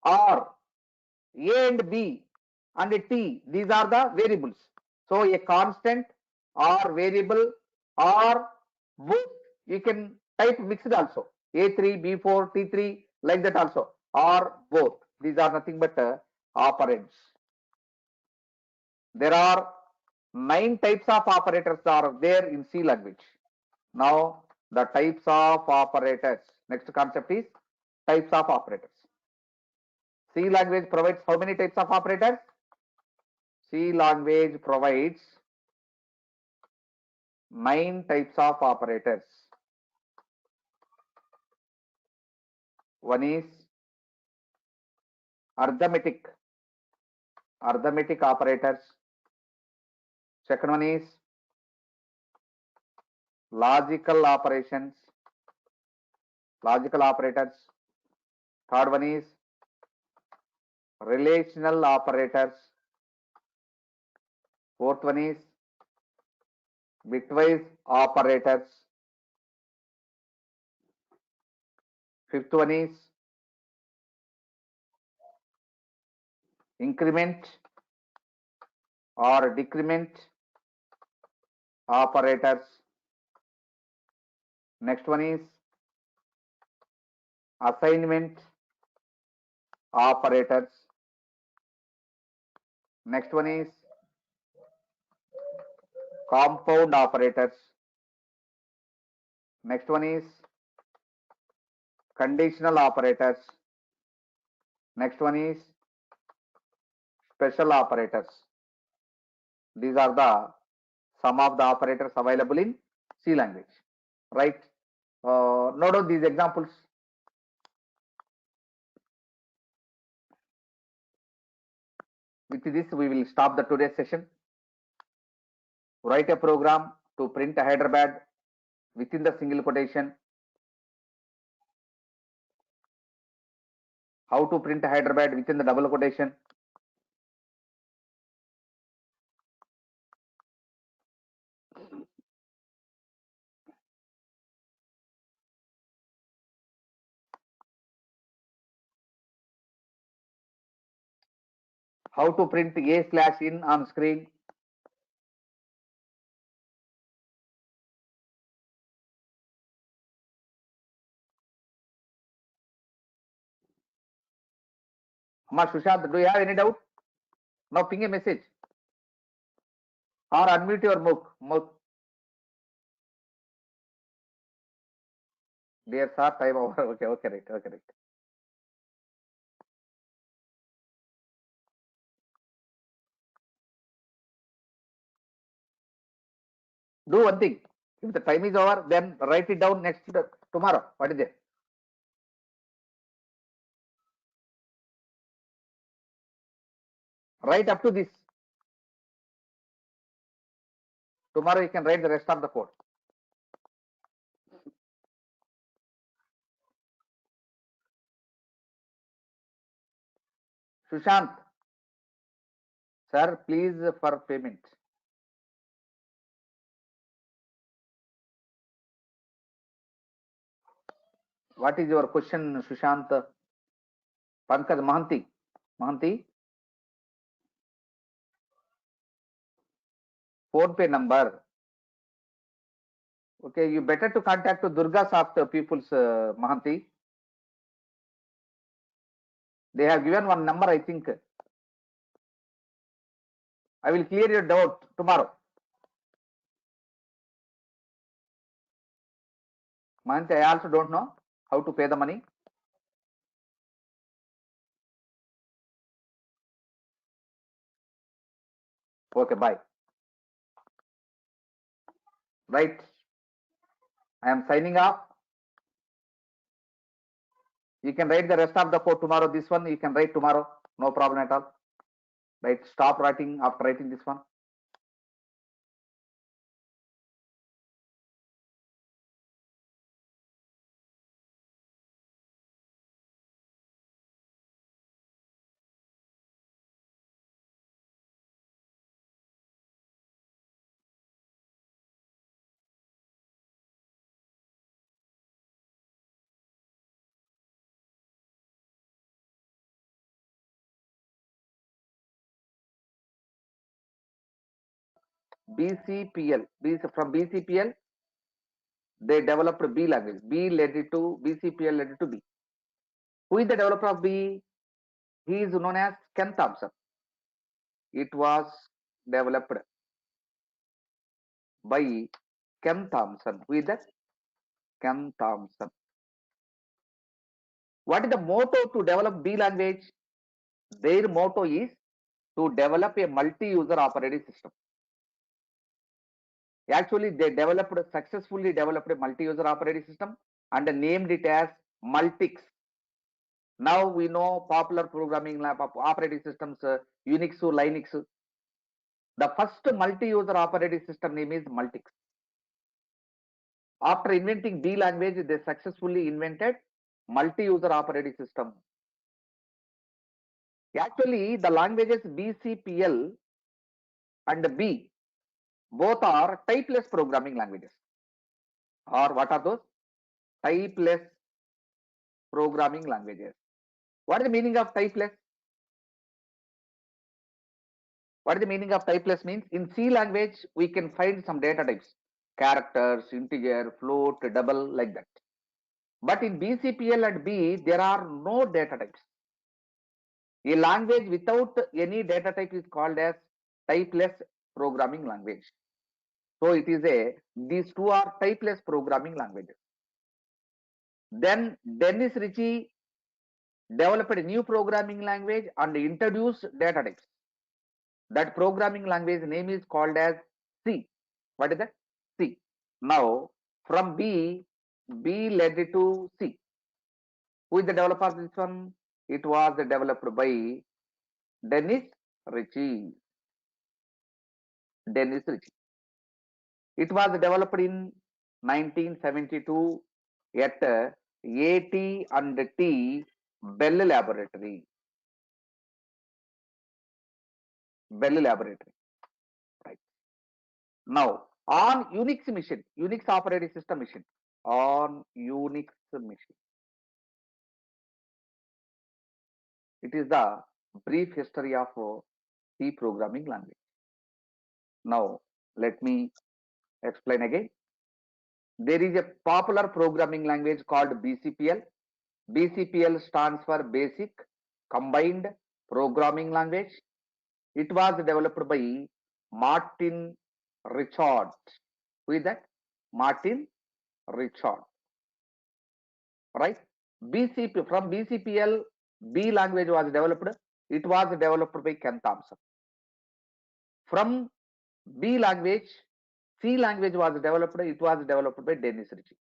Or A and B and T, these are the variables. So a constant or variable or both, you can type mixed also. A3, B4, T3, like that also, or both. These are nothing but operands. There are 9 types of operators are there in C language. Now the types of operators. Next concept is types of operators. C language provides how many types of operators? C language provides 9 types of operators. One is arithmetic operators. Second one is logical operations, logical operators. Third one is relational operators. Fourth one is bitwise operators. Fifth one is increment or decrement operators. Next one is assignment operators. Next one is compound operators. Next one is conditional operators. Next one is special operators. These are the some of the operators available in C language. Right? Note down these examples. With this, we will stop the today's session. Write a program to print Hyderabad within the single quotation. How to print Hyderabad within the double quotation. How to print A/in on screen. Amma Sushant, do you have any doubt? Now ping a message or unmute your mouth. Dear sir, time over. Okay, right. Do one thing. If the time is over, then write it down next tomorrow. What is it? Right up to this. Tomorrow you can write the rest of the code. Sushant, sir, please for payment. What is your question, Sushant? Pankaj Mahanti, phone pay number. Okay, you better to contact to Durga Soft people's Mahanti. They have given one number, I think. I will clear your doubt tomorrow. Mahanti, I also don't know how to pay the money. Okay, bye. Right. I am signing off. You can write the rest of the code tomorrow. This one you can write tomorrow. No problem at all. Right. Stop writing after writing this one. BCPL. From BCPL, they developed B language. B led it to BCPL led it to B. Who is the developer of B? He is known as Ken Thompson. It was developed by Ken Thompson. Who is that? Ken Thompson. What is the motto to develop B language? Their motto is to develop a multi-user operating system. Actually, they successfully developed a multi-user operating system and named it as Multix. Now we know popular programming operating systems, Unix, Linux. The first multi-user operating system name is Multix. After inventing B language, they successfully invented multi-user operating system. Actually, the languages BCPL and B both are typeless programming languages. Or what are those? Typeless programming languages. What is the meaning of typeless? What is the meaning of typeless means? In C language, we can find some data types, characters, integer, float, double, like that. But in BCPL and B, there are no data types. A language without any data type is called as typeless programming language. So it is these two are typeless programming languages. Then Dennis Ritchie developed a new programming language and introduced data types. That programming language name is called as C. What is that? C. Now from B led to C. Who is the developer of this one? It was developed by Dennis Ritchie. Dennis Ritchie. It was developed in 1972 at AT&T Bell Laboratory. Bell Laboratory. Right. Now, on Unix machine, Unix operating system machine, on Unix machine. It is the brief history of C programming language. Now, let me explain again. There is a popular programming language called BCPL. BCPL stands for Basic Combined Programming Language. It was developed by Martin Richard. Who is that? Martin Richard. Right? From BCPL, B language was developed. It was developed by Ken Thompson. From B language, C language was developed. It was developed by Dennis Ritchie.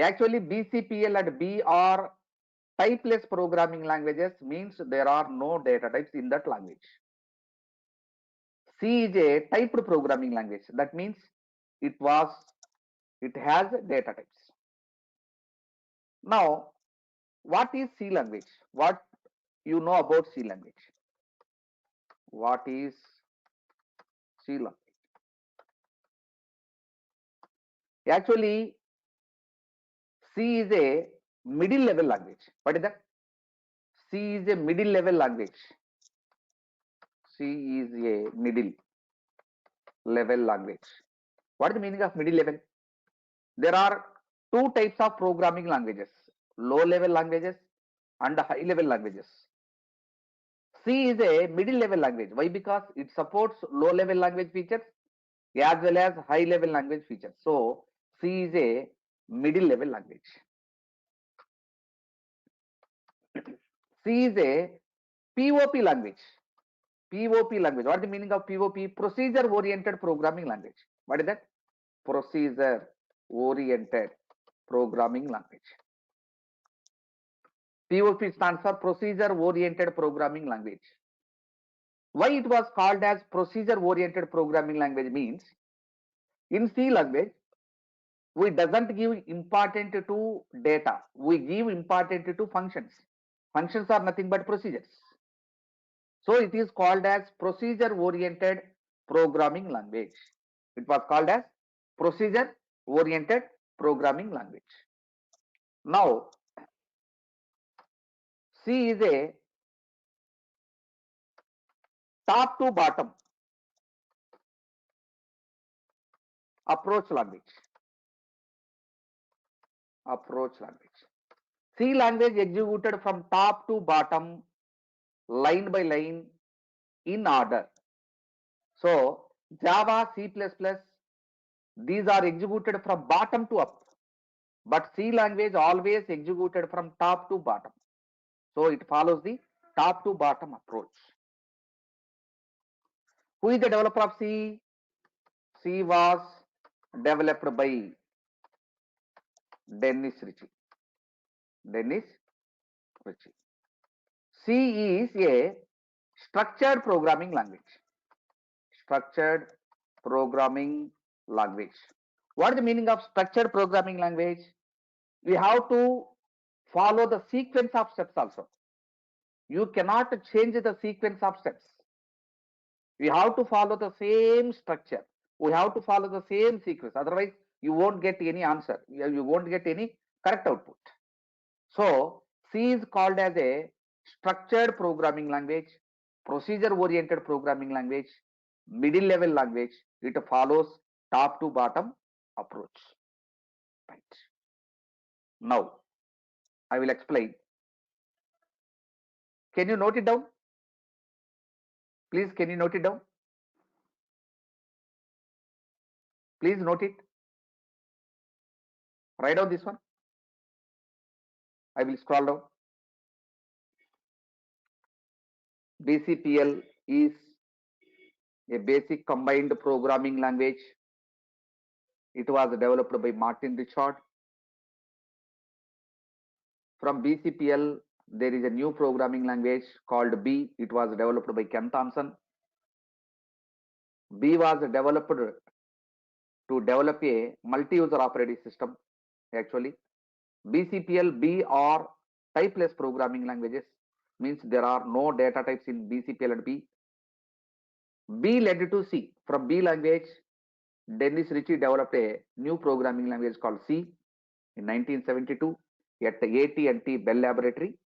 Actually, BCPL and B are typeless programming languages, means there are no data types in that language. C is a typed programming language. That means it has data types. Now, what is C language? What you know about C language? What is C language? Actually, C is a middle level language. What is that? C is a middle level language. C is a middle level language. What is the meaning of middle level? There are two types of programming languages, low level languages and high level languages. C is a middle level language. Why? Because it supports low level language features as well as high level language features. So C is a middle level language. C is a POP language. POP language. What is the meaning of POP? Procedure oriented programming language. What is that? Procedure oriented programming language. POP stands for procedure oriented programming language. Why it was called as procedure oriented programming language means in C language we doesn't give important to data, we give important to functions. Functions are nothing but procedures. So it is called as procedure oriented programming language. It was called as procedure oriented programming language. Now C is a top to bottom approach language. C language executed from top to bottom, line by line, in order. So Java, C++, these are executed from bottom to up, but C language always executed from top to bottom. So it follows the top to bottom approach. Who is the developer of C? C was developed by Dennis Ritchie. C is a structured programming language. Structured programming language. What is the meaning of structured programming language? We have to follow the sequence of steps also. You cannot change the sequence of steps. We have to follow the same structure. We have to follow the same sequence. Otherwise, you won't get any answer. You won't get any correct output. So C is called as a structured programming language, procedure oriented programming language, middle level language. It follows top to bottom approach. Right. Now I will explain. Can you note it down? Please, can you note it down? Please note it. Write down this one. I will scroll down. BCPL is a basic combined programming language. It was developed by Martin Richard. From BCPL, there is a new programming language called B. It was developed by Ken Thompson. B was developed to develop a multi-user operating system. Actually, BCPL, B are typeless programming languages. Means there are no data types in BCPL and B. B led to C. From B language, Dennis Ritchie developed a new programming language called C in 1972 at the AT&T Bell Laboratory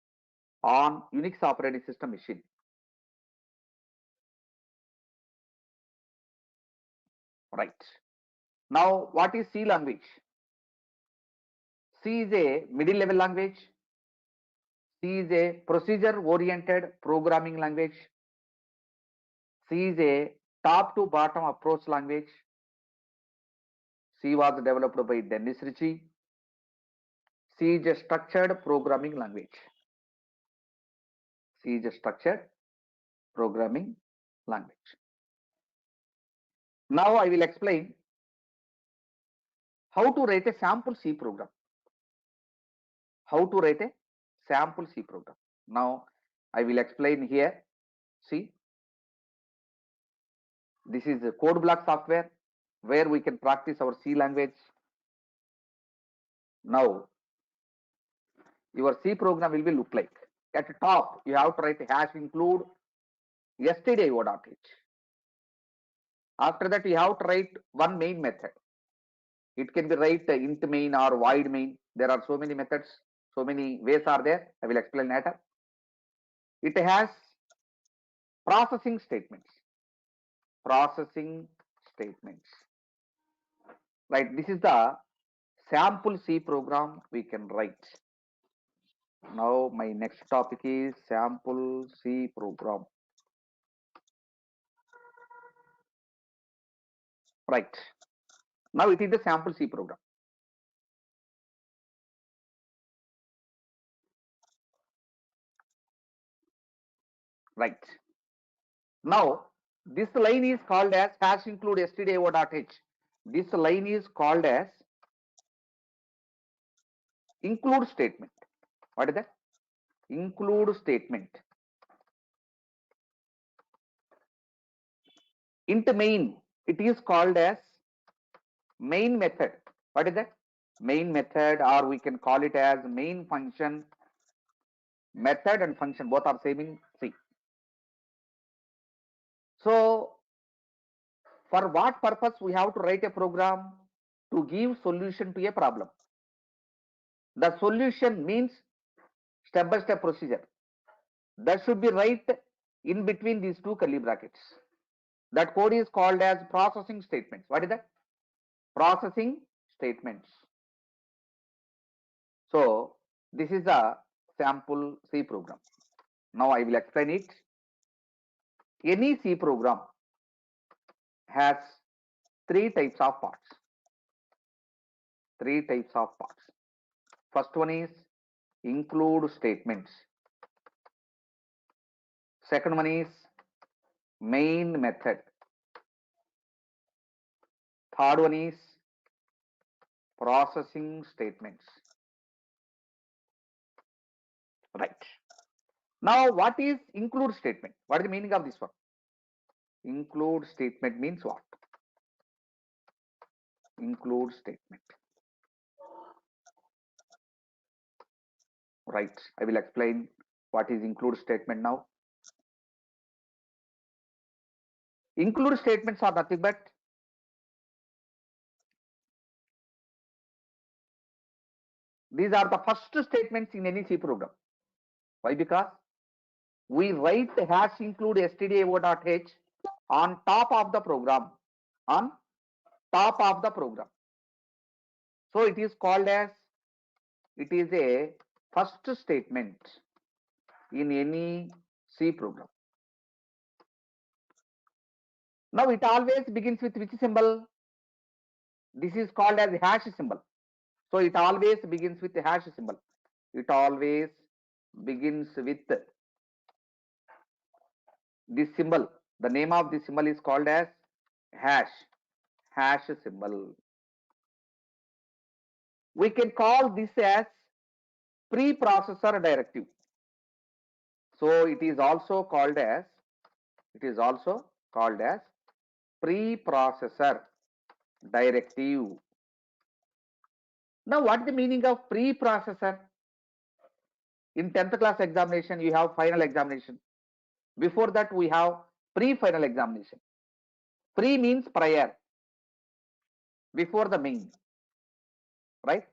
on Unix operating system machine. Right. Now, what is C language? C is a middle level language. C is a procedure oriented programming language. C is a top to bottom approach language. C was developed by Dennis Ritchie. C is a structured programming language. C is a structured programming language. Now I will explain how to write a sample C program. How to write a sample C program. Now I will explain here. See, This is a code block software where we can practice our C language. Now, your C program will be look like. At the top, you have to write hash include stdio.h. After that, you have to write one main method. It can be write int main or void main. There are so many methods, so many ways are there. I will explain later. It has processing statements. Processing statements. Right. This is the sample C program we can write. Now my next topic is sample C program. Right. Now it is the sample C program. Right. Now this line is called as hash include stdio.h. This line is called as include statement. What is that? Include statement. Int main, it is called as main method. What is that? Main method, or we can call it as main function. Method and function both are same in C. So for what purpose we have to write a program? To give solution to a problem. The solution means step-by-step procedure. That should be right in between these two curly brackets. That code is called as processing statements. What is that? Processing statements. So this is a sample C program. Now I will explain it. Any C program has three types of parts. Three types of parts. First one is include statements. Second one is main method. Third one is processing statements. Right. Now what is include statement? What is the meaning of this one? Include statement means what? Include statement. Right. I will explain what is include statement now. Include statements are nothing but these are the first statements in any C program. Why? Because we write the hash include stdio.h on top of the program. On top of the program. So it is called as, it is a first statement in any C program. Now it always begins with which symbol? This is called as hash symbol. So it always begins with the hash symbol. It always begins with this symbol. The name of this symbol is called as hash. Hash symbol. We can call this as preprocessor directive. So it is also called as preprocessor directive. Now what is the meaning of preprocessor? In 10th class examination you have final examination. Before that we have pre-final examination. Pre means prior, before the main, right?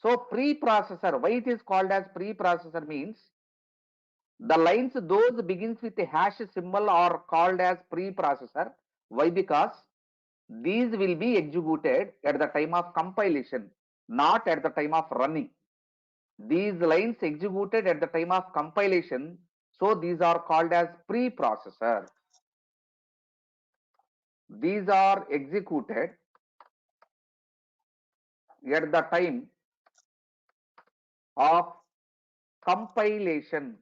So preprocessor, why it is called as preprocessor means the lines those begins with a hash symbol are called as preprocessor. Why? Because these will be executed at the time of compilation, not at the time of running. These lines executed at the time of compilation, so these are called as preprocessor. These are executed at the time of compilation.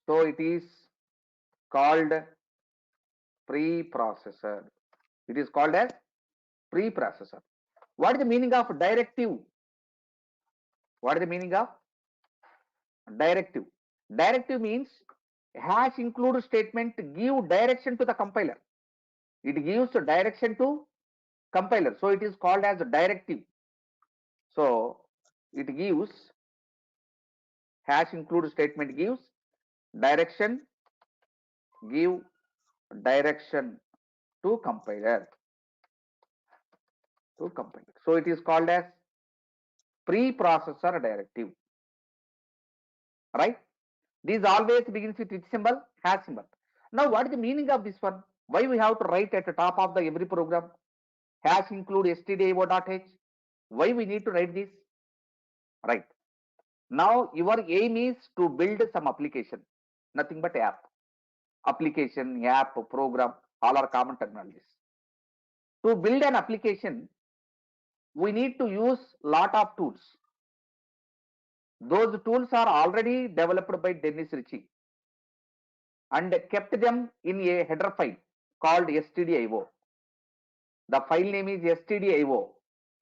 So it is called preprocessor. It is called as preprocessor. What is the meaning of directive? What is the meaning of directive? Directive means hash include statement give direction to the compiler. It gives direction to compiler. So it is called as directive. So it gives hash include statement gives direction, give direction to compiler. So it is called as preprocessor directive. Right? This always begins with which symbol? Hash symbol. Now what is the meaning of this one? Why we have to write at the top of the every program hash include stdio.h? Why we need to write this? Right. Now your aim is to build some application, nothing but app. Application, app, program, all are common terminologies. To build an application, we need to use lot of tools. Those tools are already developed by Dennis Ritchie and kept them in a header file called stdio. The file name is stdio.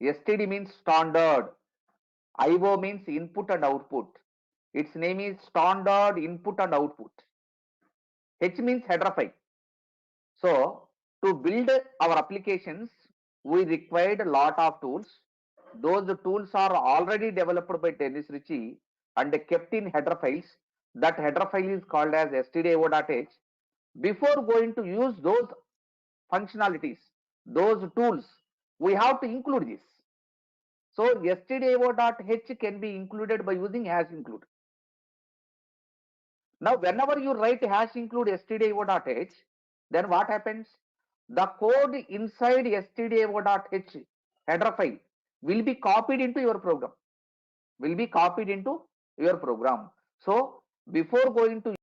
Std means standard. IO means input and output. Its name is standard input and output. H means header file. So to build our applications, we required a lot of tools. Those tools are already developed by Dennis Ritchie and kept in header files. That header file is called as stdio.h. Before going to use those functionalities, those tools, we have to include this. So stdio.h can be included by using hash include. Now whenever you write hash include stdio.h, then what happens? The code inside stdio.h header file will be copied into your program. So before going to